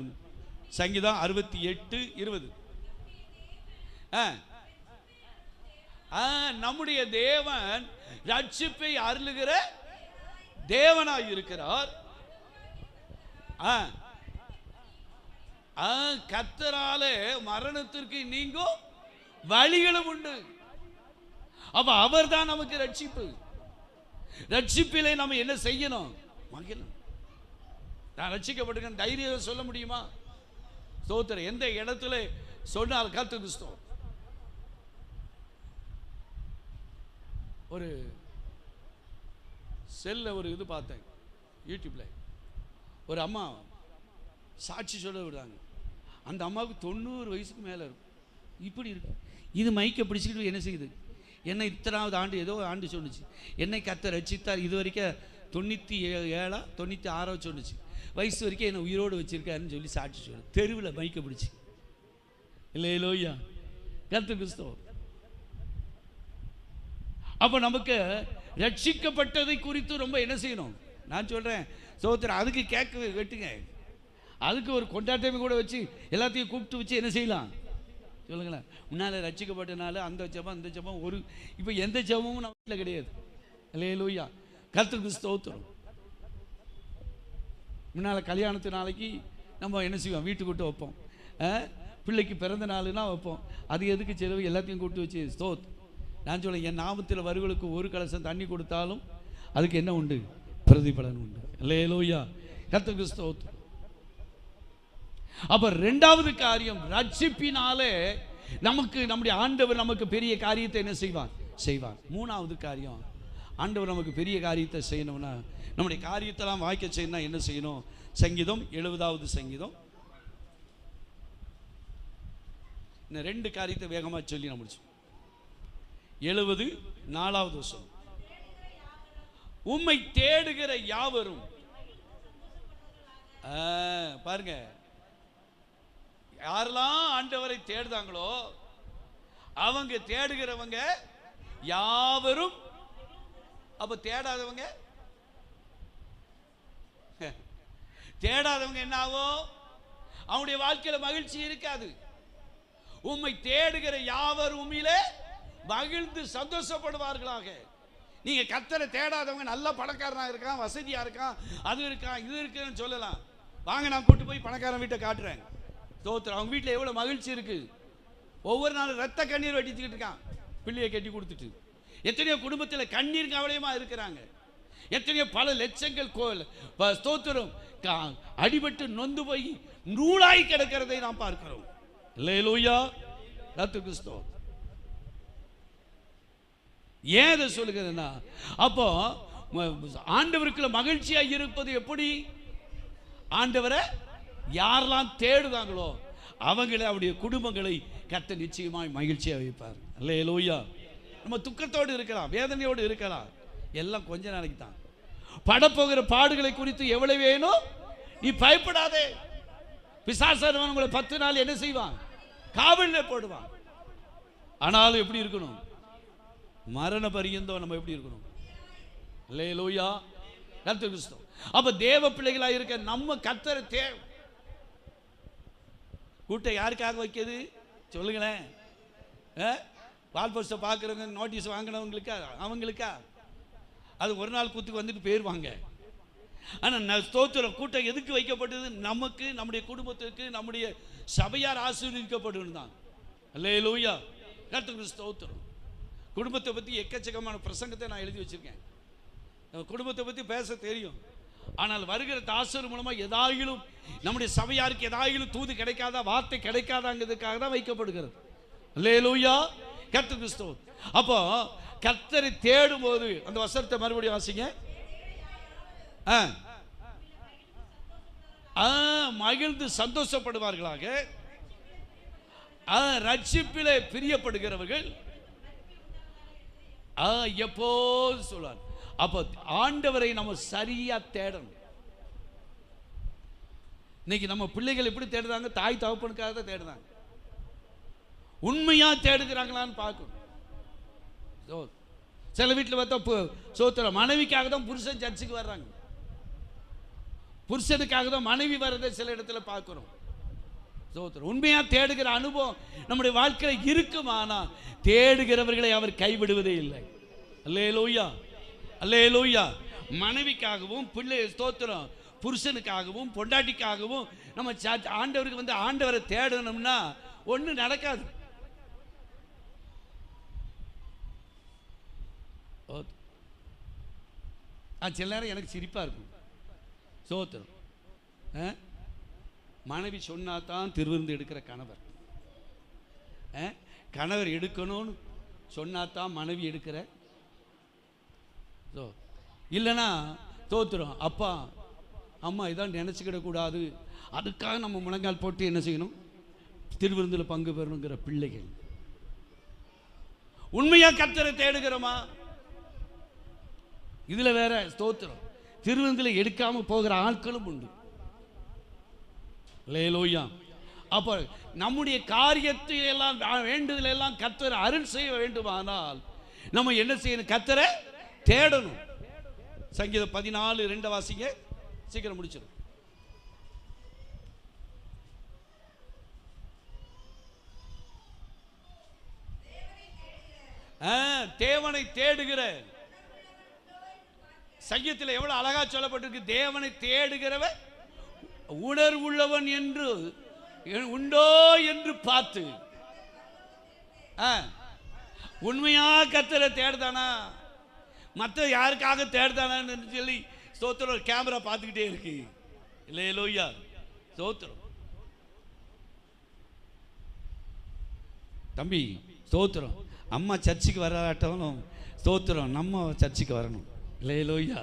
S1: சங்கீதம் 68:20. நம்முடைய தேவன் ரட்சிப்பை அருளுகிற தேவனாய் இருக்கிறார். கர்த்தராலே மரணத்திற்கு நீங்கும் வழிகளும் உண்டு. அப்ப அவர் தான் நமக்கு ரட்சிப்பு. ரட்சிப்பிலே நம்ம என்ன செய்யணும்? மகிழணும். நான் ரட்சிக்கப்பட்டிருக்கேன் தைரியம் சொல்ல முடியுமா? ஸ்தோத்திரம். எந்த இடத்துல சொன்னால் கர்த்தருக்கு ஸ்தோத்திரம். ஒரு செல்ல ஒரு இது பார்த்தேன் யூடியூப்ல. ஒரு அம்மா சாட்சி சொல்ல விடுறாங்க. அந்த அம்மாவுக்கு 90 வயசுக்கு மேலே இருக்கும். இப்படி இருக்கு. இது மைக்கை பிடிச்சிக்கிட்டு என்ன செய்யுது? என்னை இத்தனாவது ஆண்டு ஏதோ ஆண்டு சொன்னிச்சு, என்னை கர்த்தர் ரட்சித்தார். இது வரைக்கும் 97 96 சொன்னிச்சு. வயசு வரைக்கும் என்னை உயிரோடு வச்சிருக்காருன்னு சொல்லி சாட்சி சொல்லு. தெருவில் மைக்கை பிடிச்சி. இல்லையிலோய்யா, கர்த்தருக்கு ஸ்தோத்திரம். அப்போ நமக்கு ரட்சிக்கப்பட்டதை குறித்து ரொம்ப என்ன செய்யணும்? நான் சொல்கிறேன் ஸ்தோத்திரம். அதுக்கு கேட்க வெட்டுங்க. அதுக்கு ஒரு கொண்டாட்டமே கூட வச்சு எல்லாத்தையும் கூப்பிட்டு வச்சு என்ன செய்யலாம் சொல்லுங்களேன். முன்னால் ரட்சிக்கப்பட்டனால அந்த ஜெபம் இந்த ஜெபம் ஒரு இப்போ எந்த ஜெபமும் நம்ம வீட்டில் கிடையாது. அல்லேலூயா, கர்த்தருக்கு ஸ்தோத்திரம். முன்னால் கல்யாணத்து நாளைக்கு நம்ம என்ன செய்வோம்? வீட்டுக்கு விட்டு வைப்போம். பிள்ளைக்கு பிறந்த நாளுன்னா வைப்போம். அது எதுக்கு செலவு? எல்லாத்தையும் கூப்பிட்டு வச்சு ஸ்தோத். நான் சொல்ல, என் நாமத்தில் வருகளுக்கு ஒரு கலசம் தண்ணி கொடுத்தாலும் அதுக்கு என்ன உண்டு? பிரதிபலன் உண்டு. அல்லேலூயா, கர்த்தருக்கு ஸ்தோத்திரம். அப்ப இரண்டாவது காரியம், ரட்சிப்பினாலே நமக்கு நம்முடைய ஆண்டவர் நமக்கு பெரிய காரியத்தை என்ன செய்வார். மூணாவது காரியம், ஆண்டவர் நமக்கு பெரிய காரியத்தை செய்யணும்னா, நம்முடைய காரியத்தெல்லாம் வாய்க்க செய்யணும்னா என்ன செய்யணும்? சங்கீதம் 70வது சங்கீதம். இந்த 2 காரியத்தை வேகமாக சொல்லி நான் முடிச்சோம். 74வது வசனம். உம்மை தேடுகிற யாவரும், பாருங்க, யாரெல்லாம் ஆண்டவரை தேடுதாங்களோ அவங்க தேடுகிறவங்க யாவரும். அப்ப தேடாதவங்க என்ன ஆகும்? அவனுடைய வாழ்க்கையில மகிழ்ச்சி இருக்காது. உம்மை தேடுகிற யாவர் உம்மிலே மகிழ்ந்து சந்தோஷப்படுவார்களாக. நீங்க கர்த்தரை தேடாதவங்க நல்ல பணக்காரனா இருக்கான், வசதியா இருக்கான், அது இருக்கான், இது இருக்குன்னு சொல்லலாம். வாங்க நான் கூட்டு போய் பணக்காரன் வீட்டை காட்டுறேன். ஸ்தோத்திரம். அவங்க வீட்டில் எவ்வளவு மகிழ்ச்சி இருக்கு. ஒவ்வொரு நாளும் ரத்த கண்ணீர் வெட்டிச்சுக்கிட்டு இருக்கான் பிள்ளையை கட்டி கொடுத்துட்டு. எத்தனையோ குடும்பத்தில் கண்ணீர் கவலையமா இருக்கிறாங்க. எத்தனையோ பல லட்சங்கள் ஸ்தோத்திரம் அடிபட்டு நொந்து போய் நூலாய் கிடக்கிறதை நாம் பார்க்கிறோம். அல்லேலூயா, கர்த்தருக்கு ஸ்தோத்திரம். ஏன் இதை சொல்லுகிறேன்னா, அப்போ ஆண்டவருக்குள்ள மகிழ்ச்சியா இருப்பது எப்படி? ஆண்டவரை யாரெல்லாம் தேடுதாங்களோ அவங்களை, அவருடைய குடும்பங்களை கர்த்தர் நிச்சயமாய் மகிழ்ச்சியா வைப்பார். அல்லேலூயா. நம்ம துக்கத்தோடு இருக்கலாம், வேதனையோடு இருக்கலாம், எல்லாம் கொஞ்ச நாளைக்கு தான். படப்போகிற பாடுகளை குறித்து எவ்வளவு வேணும், நீ பயப்படாதே. பிசாசானவன் உங்களை 10 நாள் என்ன செய்வான்? காவலில் போடுவான். ஆனாலும் எப்படி இருக்கணும்? மரண பரியந்தம் நம்ம எப்படி இருக்கணும்? அல்லேலூயா, கர்த்தருக்கு ஸ்தோத்திரம். அப்ப தேவ பிள்ளைகளாக இருக்க நம்ம கர்த்தரை கூட்டம் யாருக்காக வைக்கிறது சொல்லுங்களேன்? வால் போஸ்டை பார்க்குறவங்க, நோட்டீஸ் வாங்கினவங்களுக்கா? அவங்களுக்கா? அது ஒரு நாள் கூத்துக்கு வந்துட்டு போயிடுவாங்க. ஆனால் ஸ்தோத்திரம், கூட்டம் எதுக்கு வைக்கப்பட்டது? நமக்கு, நம்முடைய குடும்பத்துக்கு, நம்முடைய சபையார் ஆசீர்வதிக்கப்படும் தான். அல்லேலூயா, கர்த்தருக்கு ஸ்தோத்திரம். குடும்பத்தை பற்றி எக்கச்சக்கமான பிரசங்கத்தை நான் எழுதி வச்சிருக்கேன். குடும்பத்தை பற்றி பேச தெரியும். ஆனால் வருகிற தாசர் மூலமாக எதாயிலும் நம்முடைய சபையாருக்கு எதாயிலும் தூது கிடைக்காதா, வார்த்தை கிடைக்காதாங்கிறதுக்காக தான் வைக்கப்படுகிறது. அல்லேலூயா, கர்த்தருக்கு ஸ்தோத்திரம். அப்போ கர்த்தரை தேடும் போது அந்த வசனத்தை மறுபடியும் வாசிங்க. மகிழ்ந்து சந்தோஷப்படுவார்களாக, ரட்சிப்பிலே பிரியப்படுகிறவர்கள் எப்போது சொல்வார். அப்போ ஆண்டவரை நம்ம சரியா தேடணும். இன்னைக்கு நம்ம பிள்ளைகள் எப்படி தேடுறாங்க? தாய் தகப்பனுக்காக தான் தேடுறாங்க. உண்மையா தேடுகிறாங்களான்னு பார்க்கணும். சில வீட்டில் பார்த்தா சோத்திர மனைவிக்காக தான் புருஷன் சர்ச்சுக்கு வர்றாங்க, புருஷனுக்காக தான் மனைவி வர்றதை சில இடத்துல பார்க்கிறோம். சோத்திரம், உண்மையா தேடுகிற அனுபவம் நம்முடைய வாழ்க்கையில் இருக்குமானா தேடுகிறவர்களை அவர் கைவிடுவதே இல்லை. அல்லேலூயா, அல்லேலூயா. மனைவிக்காகவும் பிள்ளை ஸ்தோத்திரம் புருஷனுக்காகவும் பொண்டாட்டிக்காகவும் நம்ம ஆண்டவருக்கு வந்து ஆண்டவரை தேடணும்னா ஒன்றும் நடக்காது. சில நேரம் எனக்கு சிரிப்பாக இருக்கும். சோத்திரம், மனைவி சொன்னா தான் திருவிருந்து எடுக்கிற கணவர், கணவர் எடுக்கணும்னு சொன்னா தான் மனைவி எடுக்கிற. இல்லைன்னா தோத்துரும். அப்பா அம்மா இதான் நினச்சிக்கிடக்கூடாது, அதுக்காக நம்ம முழங்கால் போட்டு என்ன செய்யணும்? திருவிருந்தில் பங்கு பெறணுங்கிற பிள்ளைகள். உண்மையா கர்த்தரை தேடுகிறோமா? இதில் வேற ஸ்தோத்திரம், திருவிருந்தில் எடுக்காமல் போகிற ஆட்களும் உண்டு. அல்லேலூயா. அப்போ நம்முடைய காரியத்தை எல்லாம் வேண்டுதல் எல்லாம் கர்த்தர் அருள் செய்ய வேண்டுமானால் நம்ம என்ன செய்யணும்? கர்த்தரை தேடணும். சங்கீதம் 14:2 வாசிங்க, சீக்கிரம் முடிச்சிடும். தேவனை தேடுகிற, சங்கீதத்தில் எவ்வளவு அழகா சொல்லப்பட்டிருக்கு. தேவனை தேடுகிறவன் உணர்வுள்ளவன் என்று உண்டோ என்று பார்த்து. உண்மையா கர்த்தரை தேடுதானா, மற்ற யாருக்காக தேடுதானு சொல்லி ஸ்தோத்திரம் ஒரு கேமரா பார்த்துக்கிட்டே இருக்கு. அல்லேலூயா, ஸ்தோத்திரம். தம்பி ஸ்தோத்திரம், அம்மா சர்ச்சுக்கு வராட்டாலும் ஸ்தோத்திரம் நம்ம சர்ச்சுக்கு வரணும். அல்லேலூயா.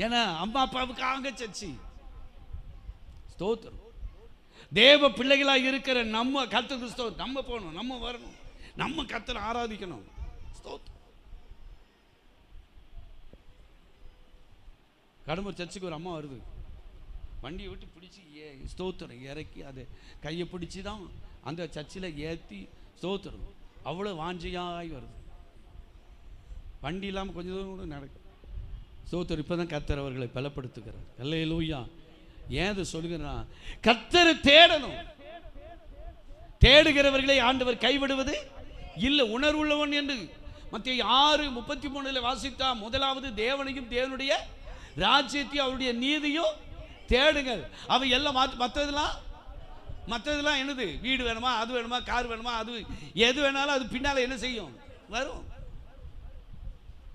S1: ஏன்னா அம்மா அப்பாவுக்காக சர்ச்சு. ஸ்தோத்திரம். தேவ பிள்ளைகளாக இருக்கிற நம்ம கர்த்தருக்கு ஸ்தோத்திரம், நம்ம போகணும், நம்ம வரணும், நம்ம கர்த்தரை ஆராதிக்கணும். ஸ்தோத்திரம். கடம்பூர் சர்ச்சுக்கு ஒரு அம்மா வருது, வண்டியை விட்டு பிடிச்சி ஸ்தோத்திரம் இறக்கி அதை கையை பிடிச்சி தான் அந்த சர்ச்சில் ஏற்றி ஸ்தோத்திரம். அவ்வளோ வாஞ்சியாய் வருது, வண்டி இல்லாமல் கொஞ்சம் தூரம் கூட நடக்கும். ஸ்தோத்திரம். இப்போ தான் கர்த்தர் அவர்களை பலப்படுத்துகிறார். அல்லேலூயா. ஏன் அதை சொல்லுகிறா? கர்த்தரை தேடணும். தேடுகிறவர்களை ஆண்டவர் கைவிடுவது இல்லை. உணர்வுள்ளவன் என்று மத்தேயு 6:33 வாசித்தா, முதலாவது தேவனையும் தேவனுடைய ராஜ்யத்தையும் அவருடைய நீதியும் தேடுங்கள், அவை எல்லாம் மற்றதெல்லாம் என்னது? வீடு வேணுமா, அது வேணுமா, கார் வேணுமா, அது எது வேணாலும் அது பின்னால என்ன செய்யும்? வரும்.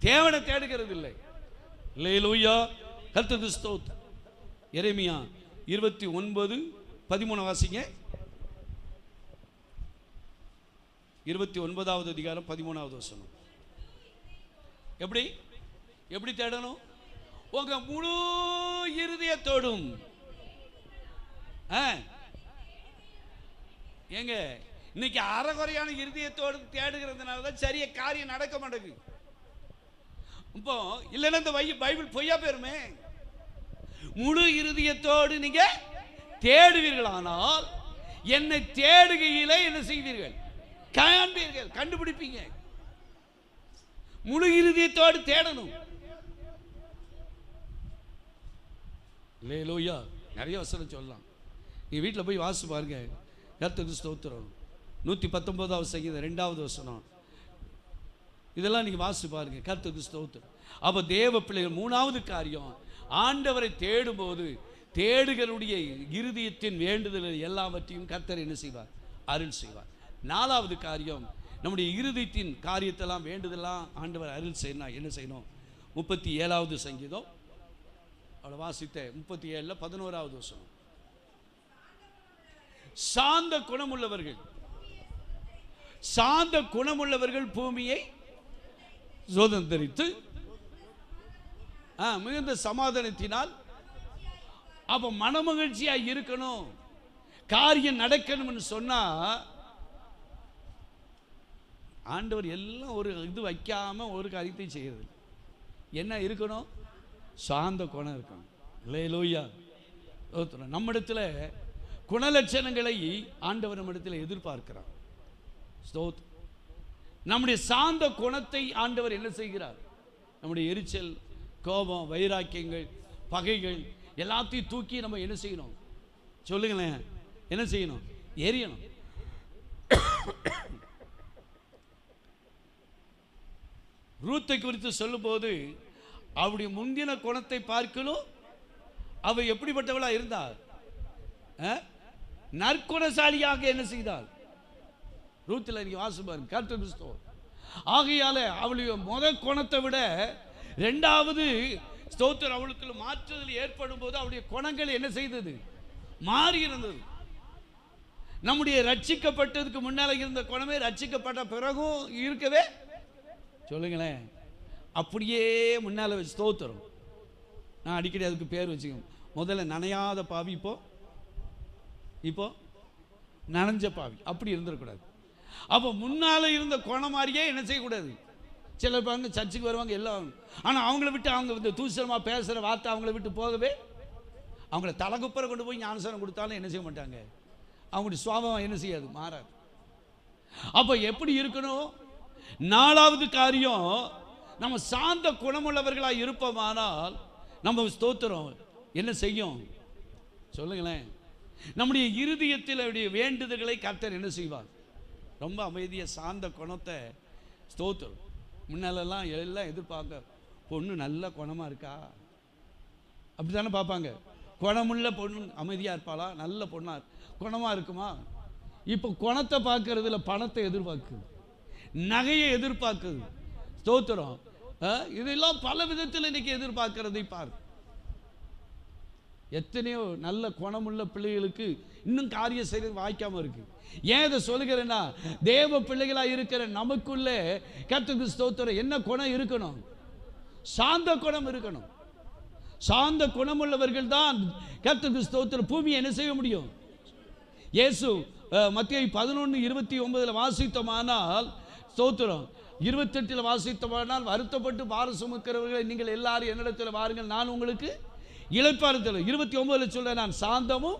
S1: தேவனை தேடுகிறது இல்லை. அல்லேலூயா, கர்த்தருக்கு ஸ்தோத்திரம். எரேமியா 29 13 வாசிங்க. 29வது அதிகாரம் 13வது வசனம். எப்படி எப்படி தேடணும்? உங்க முழு இருதயத்தோடும். ஏங்க இன்னைக்கு அறகுறையான இருதயத்தோடு தேடுகிறதுனால தான் சரியா காரியம் நடக்க மாட்டேங்குது. இப்போ இல்லைன்னா இந்த பைபிள் பொய்யா பேருமே. முழு இருதயத்தோடு நீங்க தேடுவீர்களானால் என்னை தேடுகையிலே என்ன செய்வீர்கள்? காண்பீர்கள், கண்டுபிடிப்பீங்க. முழு இருதயத்தோடு தேடணும். அல்லேலூயா. நிறைய வசனம் சொல்லலாம். நீங்க வீட்டில் போய் வாசி பாருங்க. கர்த்தருக்கு ஸ்தோத்திரம். 119வது சங்கீதம் 2வது வசனம். இதெல்லாம் நீங்க வாசி பாருங்க. கர்த்தருக்கு ஸ்தோத்திரம். அப்ப தேவ பிள்ளைகள் 3வது காரியம், ஆண்டவரை தேடும்போது தேடுகளுடைய இருதயத்தின் வேண்டுதல் எல்லாவற்றையும் கர்த்தர் என்ன செய்வார்? அருள் செய்வார். 4வது காரியம், நம்முடைய இருதயத்தின் காரியத்தெல்லாம் வேண்டுதெல்லாம் ஆண்டவர் அருள் செய்யணும். என்ன செய்யணும்? 37வது சங்கீதம் அவளை வாசித்த 37ல் 11வது வசனம். சாந்த குணமுள்ளவர்கள், சாந்த குணமுள்ளவர்கள் பூமியை சுதந்தரித்து மிகுந்த சமாதானத்தினால். அப்ப மனமகிழ்ச்சியா இருக்கணும், காரியம் நடக்கணும்னு சொன்னா ஆண்டவர் எல்லாம் ஒரு இது வைக்காம ஒரு காரியத்தை செய்யறது. என்ன இருக்கணும்? சாந்த குணம் இருக்கணும். அல்லேலூயா. நம்மிடத்துல குணலட்சணங்களை ஆண்டவர் நம்மிடத்தில் எதிர்பார்க்கிறார். நம்முடைய சாந்த குணத்தை ஆண்டவர் என்ன செய்கிறார்? நம்முடைய எரிச்சல், கோபம், வைராக்கியங்கள், பகைகள் எல்லாத்தையும் தூக்கி நம்ம என்ன செய்யணும்? சொல்லுங்களேன். என்ன செய்யணும்? எரியணும். ரூத்தை குறித்து சொல்லும் போது அவருடைய முந்தின குணத்தை பார்க்கணும். அவ எப்படிப்பட்டவளா இருந்தாள்? நற்குணசாலியாக என்ன செய்தாள்? ரூத்தில் நீங்க வாசிப்பாரு. கர்த்தருக்கு ஸ்தோத்திரம். ஆகையால அவளுடைய முதல் குணத்தை விட 2வது ஸ்தோத்திரம் அவளுக்கு மாற்றுதல் ஏற்படும் போது அவளுடைய குணங்கள் என்ன செய்தது? மாறி இருந்தது. நம்முடைய ரட்சிக்கப்பட்டதுக்கு முன்னால இருந்த குணமே ரட்சிக்கப்பட்ட பிறகும் இருக்கவே சொல்லுங்களேன். அப்படியே முன்னால வச்சு ஸ்தோத்திரம். நான் அடிக்கடி அதுக்கு பேர் வச்சுக்கோங்க. முதல்ல நனையாத பாவி, இப்போ நனைஞ்ச பாவி. அப்படி இருந்துடக்கூடாது. அப்போ முன்னால இருந்த குணம் மாதிரியே என்ன செய்யக்கூடாது. சிலர் பாருங்க சர்ச்சுக்கு வருவாங்க எல்லாம், ஆனால் அவங்கள விட்டு அவங்க இந்த தூசணமாக பேசுகிற வார்த்தை அவங்கள விட்டு போகவே, அவங்கள தலைகுப்பரை கொண்டு போய் ஞானசாரம் கொடுத்தாலும் என்ன செய்ய மாட்டாங்க. அவங்களுடைய சுவாபம் என்ன செய்யாது? மாறாது. அப்போ எப்படி இருக்கணும்? 4வது காரியம், நம்ம சாந்த குணமுள்ளவர்களாக இருப்போமானால் நம்ம ஸ்தோத்திரம் என்ன செய்யும்? சொல்லுங்களேன். நம்முடைய இருதயத்தில் வேண்டுதல்களை கர்த்தர் என்ன செய்வார்? ரொம்ப அமைதிய சாந்த குணத்தை ஸ்தோத்திரம். முன்னாலெல்லாம் எல்லாம் எதிர்பார்க்க, பொண்ணு நல்ல குணமாக இருக்கா அப்படி தானே பார்ப்பாங்க. குணமுள்ள பொண்ணு அமைதியாக இருப்பாளா, நல்ல பொண்ணா குணமாக இருக்குமா? இப்போ குணத்தை பார்க்கறதுல பணத்தை எதிர்பார்க்குது, நகையை எதிர்பார்க்குது. ஸ்தோத்திரம். இதெல்லாம் பல விதத்தில் இன்னைக்கு எதிர்பார்க்கறதை பாரு. எத்தனையோ நல்ல குணமுள்ள பிள்ளைகளுக்கு இன்னும் காரியம் செய்யறது வாய்க்காம இருக்கு. ஏன் இதை சொல்லுகிறேன்னா, தேவ பிள்ளைகளா இருக்கிற நமக்குள்ளே கர்த்தருக்கு ஸ்தோத்திரம் என்ன குணம் இருக்கணும்? சாந்த குணம் இருக்கணும். சாந்த குணமுள்ளவர்கள் தான் கர்த்தருக்கு ஸ்தோத்திரம் பூமியை என்ன செய்ய முடியும். இயேசு மத்தேயு 11:29 வாசித்தோமானால் ஸ்தோத்திரம், 28 வாசித்தோமானால், வருத்தப்பட்டு பாரம் சுமக்கிறவர்களை நீங்கள் எல்லாரும் என்னிடத்தில் வாருங்கள், நான் உங்களுக்கு இளைப்பாறுதல். 29 சொல்ல, நான் சாந்தமும்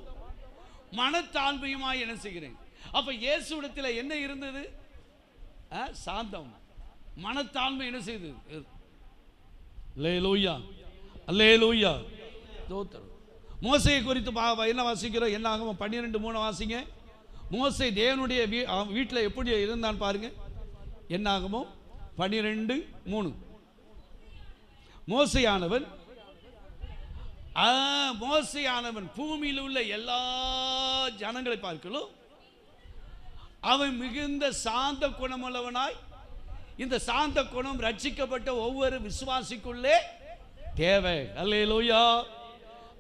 S1: மனத்தாழ்மையுமாய் என்ன செய்கிறேன். அப்ப இயேசுவிடத்தில் என்ன இருந்தது? சாந்தம், மனத்தாழ்மை என்ன செய்தது? அல்லேலூயா, அல்லேலூயா. ஸ்தோத்திரம். மோசேயை குறித்து என்ன வாசிக்கிறோம்? என்ன ஆகும்? 12:3 வாசிங்க. மோசே தேவனுடைய வீட்டில் எப்படி இருந்தான் பாருங்க. என்ன ஆகுமோ 12:3. மோசையானவன் பூமியில் உள்ள எல்லா ஜனங்களை பார்க்கலும் அவன் மிகுந்த சாந்த குணமுள்ளவனாய். இந்த சாந்த குணம் ரட்சிக்கப்பட்ட ஒவ்வொரு விசுவாசிக்குள்ளே தேவை. அல்லேலூயா,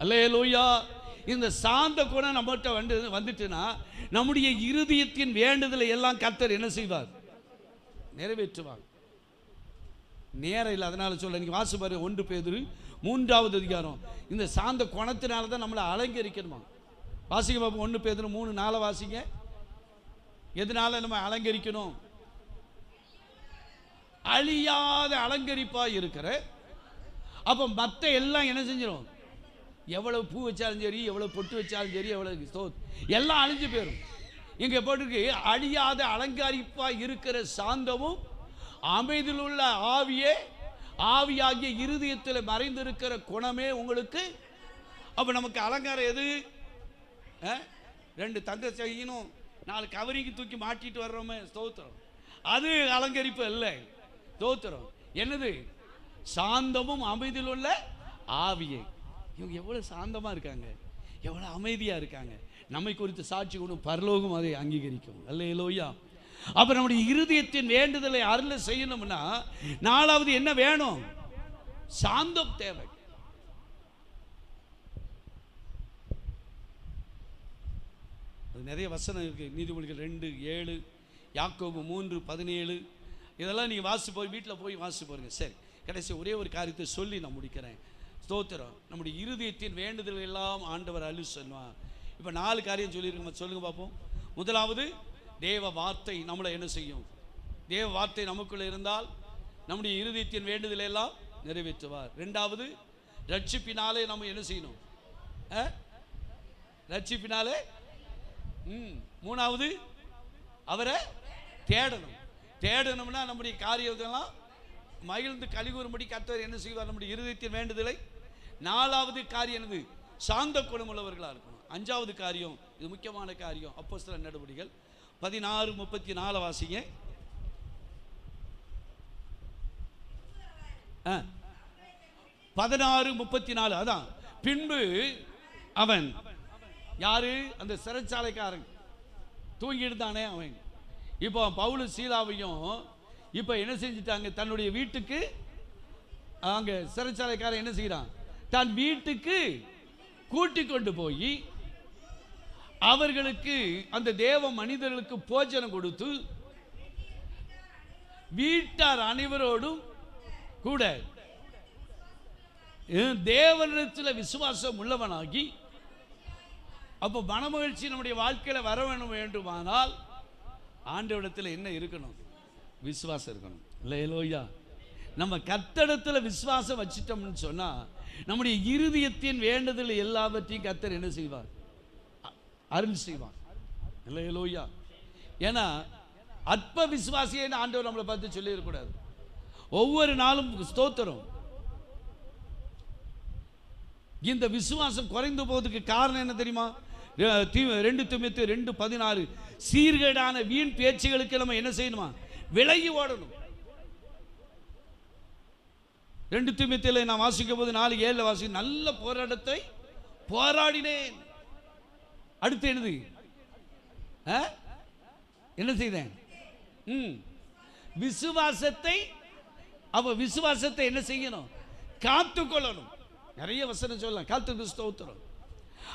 S1: அல்லேலூயா. இந்த சாந்த குணம் நம்மகிட்ட வந்துட்டுனா நம்முடைய இருதயத்தின் வேண்டுதலை எல்லாம் கர்த்தர் என்ன செய்வார்? நிறைவேற்றுவார். நேரம் இல்லை, அதனால சொல்ல. நீங்க வாசி பாரு, 1 பேதுரு 3வது அதிகாரம். இந்த சாந்த குணத்தினால தான் நம்மளை அலங்கரிக்கணுமா. வாசிக்க பார்ப்போம். 1 பேதுரு 3:4 வாசிங்க. எதனால நம்ம அலங்கரிக்கணும்? அழியாத அலங்கரிப்பா இருக்கிற. அப்ப மற்ற எல்லாம் என்ன செஞ்சிடும்? எவ்வளவு பூ வச்சாலும் சரி, எவ்வளவு பொட்டு வச்சாலும் சரி, எவ்வளவு எல்லாம் அழிஞ்சு போயிடும். இங்க போட்டிருக்கு, அழியாத அலங்கரிப்பா இருக்கிற சாந்தமும் அமைதியில் உள்ள ஆவியே, ஆவியாகிய இருதயத்தில் மறைந்திருக்கிற குணமே உங்களுக்கு. அப்ப நமக்கு அலங்காரம் எது? 2 தங்க செய்யணும், 4 கவரிக்கு தூக்கி மாட்டிட்டு வர்றோமே, ஸ்தோத்திரம். அது அலங்கரிப்பு இல்லை, ஸ்தோத்திரம். என்னது? சாந்தமும் அமைதியில் உள்ள ஆவியே. இவங்க எவ்வளவு சாந்தமா இருக்காங்க, எவ்வளவு அமைதியா இருக்காங்க. நம்மை குறித்து சாட்சி கொண்டு பரலோகம் அதை அங்கீகரிக்கும். அல்லேலூயா. அப்ப நம்முடைய இருதயத்தின் வேண்டுதலை அருள செய்யணும்னா 4வது என்ன வேணும்? சாந்தம் தேவை. நிறைய வசனம் இருக்கு. நீதிமொழிகள் 2:7, யாக்கோபு 3:17. இதெல்லாம் நீங்க வாசி போய் வீட்டில் போய் வாசி போறீங்க. சரி, கடைசி ஒரே ஒரு காரியத்தை சொல்லி நான் முடிக்கிறேன். ஸ்தோத்திரம். நம்முடைய இருதயத்தின் வேண்டுதல் எல்லாம் ஆண்டவர் அருளி சொல்லுவார். இப்போ 4 காரியம் சொல்லியிருக்கோம், சொல்லுங்க பார்ப்போம். முதலாவது, தேவ வார்த்தை நம்மளை என்ன செய்யும்? தேவ வார்த்தை நமக்குள்ள இருந்தால் நம்முடைய இருதயத்தின் வேண்டுதலை எல்லாம் நிறைவேற்றுவார். 2வது, ரட்சிப்பினாலே நம்ம என்ன செய்யணும்? ரட்சிப்பினாலே. 3வது, அவரை தேடணும். தேடணும்னா நம்முடைய காரியத்தெல்லாம் மகிழ்ந்து கலிகூறும்படி கர்த்தர் என்ன செய்வார்? நம்முடைய இருதயத்தின் வேண்டுதலை. 4வது காரியம் என்னது? சாந்த குணமுள்ளவர்களாக இருக்கணும். 5வது காரியம், இது முக்கியமான காரியம், அப்போஸ்தலர் நடவடிக்கைகள் 16:34 வாசிங்க. 16:34. அதான், பின்பு அவன் யாரு? அந்த சிறைச்சாலைக்காரன் தூங்கிட்டு தானே அவன். இப்போ பவுல் சீலாவையும் இப்போ என்ன செஞ்சிட்டாங்க? தன்னுடைய வீட்டுக்கு, அங்க சிறைச்சாலைக்காரன் என்ன செய்யறான்? தன் வீட்டுக்கு கூட்டி கொண்டு போய் அவர்களுக்கு, அந்த தேவ மனிதர்களுக்கு போஜனம் கொடுத்து வீட்டார் அனைவரோடும் கூட தேவனிடத்தில் விசுவாசம் உள்ளவனாகி. அப்போ மனமகிழ்ச்சி நம்முடைய வாழ்க்கையில வர வேண்டுமானால் ஆண்டவரிடத்தில் என்ன இருக்கணும்? விசுவாசம் இருக்கணும். அல்லேலூயா. நம்ம கர்த்தரிடத்தில் விசுவாசம் வச்சிட்டோம்னு சொன்னா நம்முடைய இருதயத்தின் வேண்டுதல் எல்லாவற்றையும் கர்த்தர் என்ன செய்வார்? அருள் செய்வார். அல்லேலூயா. ஏன்னா அற்ப விசுவாசியை ஆண்டவர் நம்மளை பார்த்து சொல்லி இருக்கக்கூடாது. ஒவ்வொரு நாளும் ஸ்தோத்திரம். இந்த விசுவாசம் குறைந்து போவதுக்கு காரணம் என்ன தெரியுமா? 2 தீமோத்தேயு 2:16, சீர்கேடான வீண் பேச்சுகளுக்கு நம்ம என்ன செய்யணுமா? விலகி ஓடணும். 2 தீமோத்தேயுல நான் வாசிக்கும் போது 4:7 வாசி, நல்ல போராட்டத்தை போராடினேன். அடுத்து என்னது? என்ன செய்தேன்? விசுவாசத்தை. அப்ப விசுவாசத்தை என்ன செய்யணும்? காத்துக்கொள்ளணும். நிறைய வசனம் சொல்லலாம், காத்து ஸ்தோத்திரம்.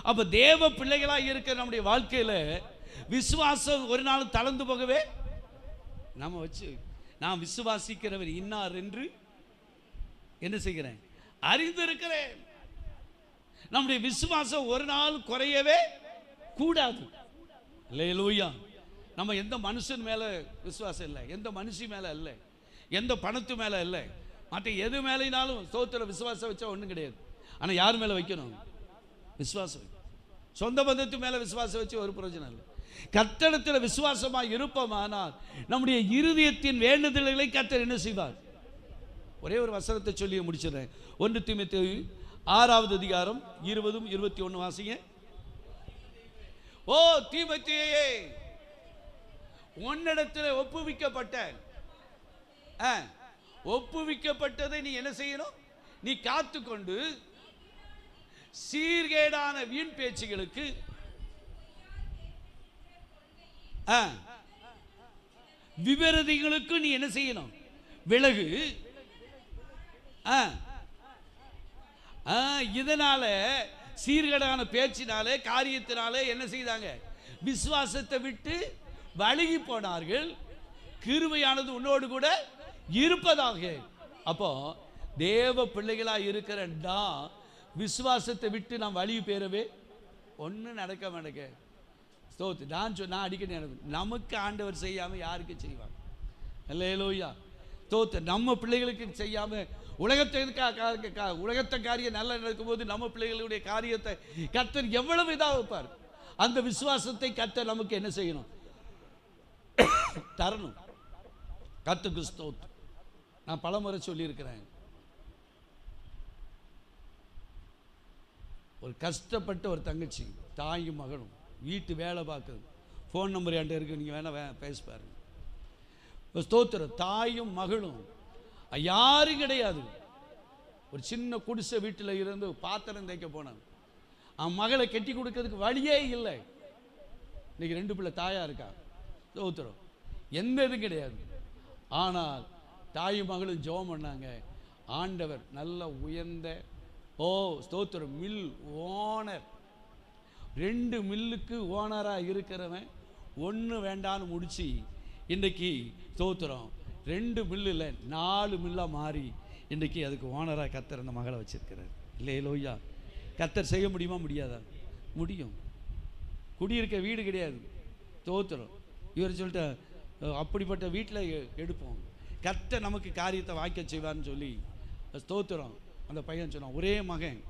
S1: அப்ப தேவ பிள்ளைகளாக இருக்கிற நம்முடைய வாழ்க்கையில விசுவாசம் ஒரு நாள் தளர்ந்து போகவே நம்ம வச்சு, நான் விசுவாசிக்கிறவர் இன்னார் என்று என்ன செய்கிறேன்? அறிந்திருக்கிறேன். நம்முடைய விசுவாசம் ஒரு நாள் குறையவே கூடாது. அல்லேலூயா. நம்ம எந்த மனுஷன் மேல விசுவாசம் இல்லை, எந்த மனுஷி மேல இல்லை, எந்த பணத்து மேல இல்லை, மற்ற எது மேலேனாலும் ஸ்தோத்திர விசுவாசம் வச்சா ஒன்றும் கிடையாது. ஆனால் யார் மேலே வைக்கணும்? விசுவாசம். சொந்த பந்தத்து மேலே விசுவாசம் வச்சு ஒரு பிரயோஜனம் இல்லை. கர்த்தரிடத்தில் விசுவாசமாக இருப்போமானால் நம்முடைய இருதயத்தின் வேண்டுதல்களை கர்த்தர் என்ன செய்வார்? ஒரே ஒரு வசனத்தை சொல்லி முடிச்சிடுறேன். 1 தீமோத்தேயு 6வது அதிகாரம் 20-21 வாசிங்க. ஓ தீமோத்தேயுவே, உன்னிடத்தில் ஒப்புவிக்கப்பட்டதை நீ என்ன செய்யணும்? நீ காத்துக்கொண்டு சீர்கேடான வீண் பேச்சுகளுக்கு, விபரதிகளுக்கு நீ என்ன செய்யணும்? விலகு. இதனால சீர்கேடான பேச்சினாலே காரியத்தினாலே என்ன செய்தாங்க? விசுவாசத்தை விட்டு வழுகி போனார்கள். கிருபையானது உன்னோடு கூட இருப்பதாக. அப்போ தேவ பிள்ளைகளா இருக்கிறா விசுவாசத்தை விட்டு நாம் வழி பெறவே ஒன்றும் நடக்க மாட்டேங்க. ஸ்தோத்திரம். நான் அடிக்கடி நமக்கு ஆண்டவர் செய்யாம யாருக்கு செய்வாங்க? அல்லேலூயா. ஸ்தோத்திரம். நம்ம பிள்ளைகளுக்கு செய்யாம உலகத்தை காரியம் நல்லா நடக்கும்போது நம்ம பிள்ளைகளுடைய காரியத்தை கர்த்தர் எவ்வளவு இதாக வைப்பார். அந்த விசுவாசத்தை கர்த்தர் நமக்கு என்ன செய்யணும்? தரணும். கர்த்தருக்கு ஸ்தோத்திரம். நான் பலமுறை சொல்லியிருக்கிறேன், ஒரு கஷ்டப்பட்ட ஒரு தங்கச்சி தாயும் மகனும் வீட்டு வேலை பார்க்குது. ஃபோன் நம்பர் என்கிட்ட இருக்குது, நீங்கள் வேணால் பேச பாருங்க. ஸ்தோத்திரம். தாயும் மகளும் யாரும் கிடையாது. ஒரு சின்ன குடிசை வீட்டில் இருந்து பாத்திரம் தேய்க்க போனாங்க. அவன் மகளை கட்டி கொடுக்கறதுக்கு வழியே இல்லை. இன்னைக்கு 2 பிள்ளை தாயா இருக்கா. ஸ்தோத்திரம். எந்த இதுவும் கிடையாது. ஆனால் தாயும் மகளும் ஜெபம் பண்ணாங்க. ஆண்டவர் நல்ல உயர்ந்த ஸ்தோத்திரம் மில் ஓனர், 2 மில்லுக்கு ஓனராக இருக்கிறவன் ஒன்று வேண்டான்னு முடிச்சு இன்றைக்கி ஸ்தோத்திரம் 2 மில்லில் 4 மில்லாக மாறி இன்றைக்கி அதுக்கு ஓனராக கர்த்தர் அந்த மகளை வச்சிருக்கிறார். இல்லையிலோய்யா. கர்த்தர் செய்ய முடியுமா? முடியாதா? முடியும். குடியிருக்க வீடு கிடையாது. ஸ்தோத்திரம். இவர் சொல்லிட்டு அப்படிப்பட்ட வீட்டில் எடுப்போம். கர்த்தர் நமக்கு காரியத்தை வாய்க்க செய்வார்னு சொல்லி ஸ்தோத்திரம். அந்த பையன் சொன்னான், ஒரே மகன்.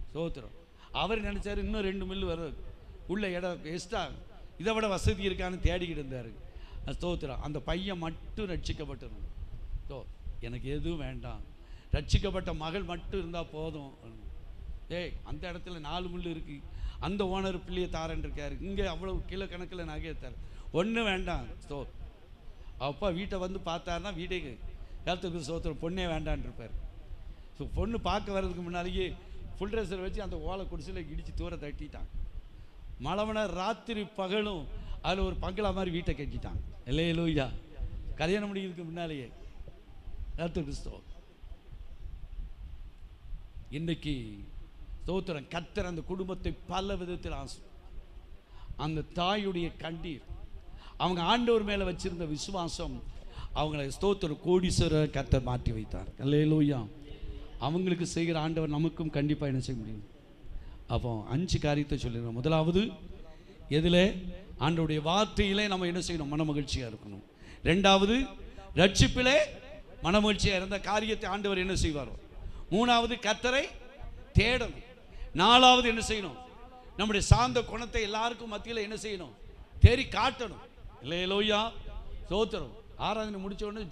S1: ஸ்தோத்திரம். அவர் நினச்சார் இன்னும் 2 மில்லு வரும், உள்ள இடம் எக்ஸ்ட்ரா இதை விட வசதி இருக்கான்னு தேடிக்கிட்டு இருந்தார். ஸ்தோத்திரம். அந்த பையன் மட்டும் ரட்சிக்கப்பட்டணும். எனக்கு எதுவும் வேண்டாம், ரட்சிக்கப்பட்ட மகள் மட்டும் இருந்தால் போதும். அந்த இடத்துல 4 மில்லு இருக்குது, அந்த ஓனர் பிள்ளையை தாரன் இருக்காரு, இங்கே அவ்வளவு கிலோ கணக்கில் நகையை தர, ஒன்றும் வேண்டாம். அப்பா வீட்டை வந்து பார்த்தாருன்னா வீடே கருத்துக்கு ஸ்தோத்திரம் பொண்ணே வேண்டான் இருப்பார். ஸோ பொண்ணு பார்க்க வர்றதுக்கு முன்னாலேயே ஃபுல் ட்ரெஸ்ஸில் வச்சு அந்த ஓலை குடிசில் இடித்து தூர தட்டிட்டான். மழவன ராத்திரி பகலும் அதில் ஒரு பங்களா மாதிரி வீட்டை கட்டிட்டான். இல்லையிலூயா. கல்யாணம் முடிக்கிறதுக்கு முன்னாலேயே. கர்த்தருக்கு ஸ்தோத்திரம். இன்னைக்கு ஸ்தோத்திரம் கர்த்தர் அந்த குடும்பத்தை பல விதத்தில் அந்த தாயுடைய கண்ணீர், அவங்க ஆண்டவர் மேலே வச்சிருந்த விசுவாசம் அவங்களை ஸ்தோத்திரம் கோடீஸ்வரர் கர்த்தர் மாற்றி வைத்தார். அல்லேலூயா. அவங்களுக்கு செய்கிற ஆண்டவர் நமக்கும் கண்டிப்பாக என்ன செய்ய முடியும்? அப்போ 5 காரியத்தை சொல்லிடுறோம். முதலாவது, எதில்? ஆண்டவருடைய வார்த்தையிலே நம்ம என்ன செய்யணும்? மனமகிழ்ச்சியாக இருக்கணும். 2வது, ரட்சிப்பிலே மனமகிழ்ச்சியாக இருந்த காரியத்தை ஆண்டவர் என்ன செய்வாரோ. 3வது, கர்த்தரை தேடணும். 4வது என்ன செய்யணும்? நம்முடைய சார்ந்த குணத்தை எல்லாருக்கும் மத்தியில் என்ன செய்யணும்? தேடி காட்டணும். இல்லையிலோய்யா. ஸ்தோத்திரம். ஆராதனை முடிச்ச உடனே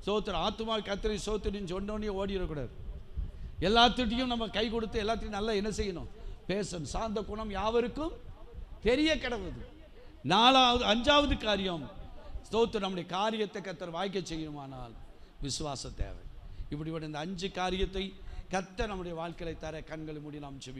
S1: ஸ்தோத்திரம் ஆத்துமா கர்த்தரை ஸ்தோத்திரின்னு சொன்னோடனே ஓடிடக்கூடாது. எல்லாத்துட்டையும் நம்ம கை கொடுத்து எல்லாத்தையும் நல்லா என்ன செய்யணும்? பேசணும். சார்ந்த குணம் யாவருக்கும் தெரிய கடவுது. 5வது காரியம் ஸ்தோத்திரம், நம்முடைய காரியத்தை கர்த்தர் வாய்க்க செய்யணுமானால் விசுவாச தேவை. இப்படிப்பட்ட இந்த 5 காரியத்தை கர்த்தர் நம்முடைய வாழ்க்கையை தர கண்களை மூடி நாம் ஜெபிப்போம்.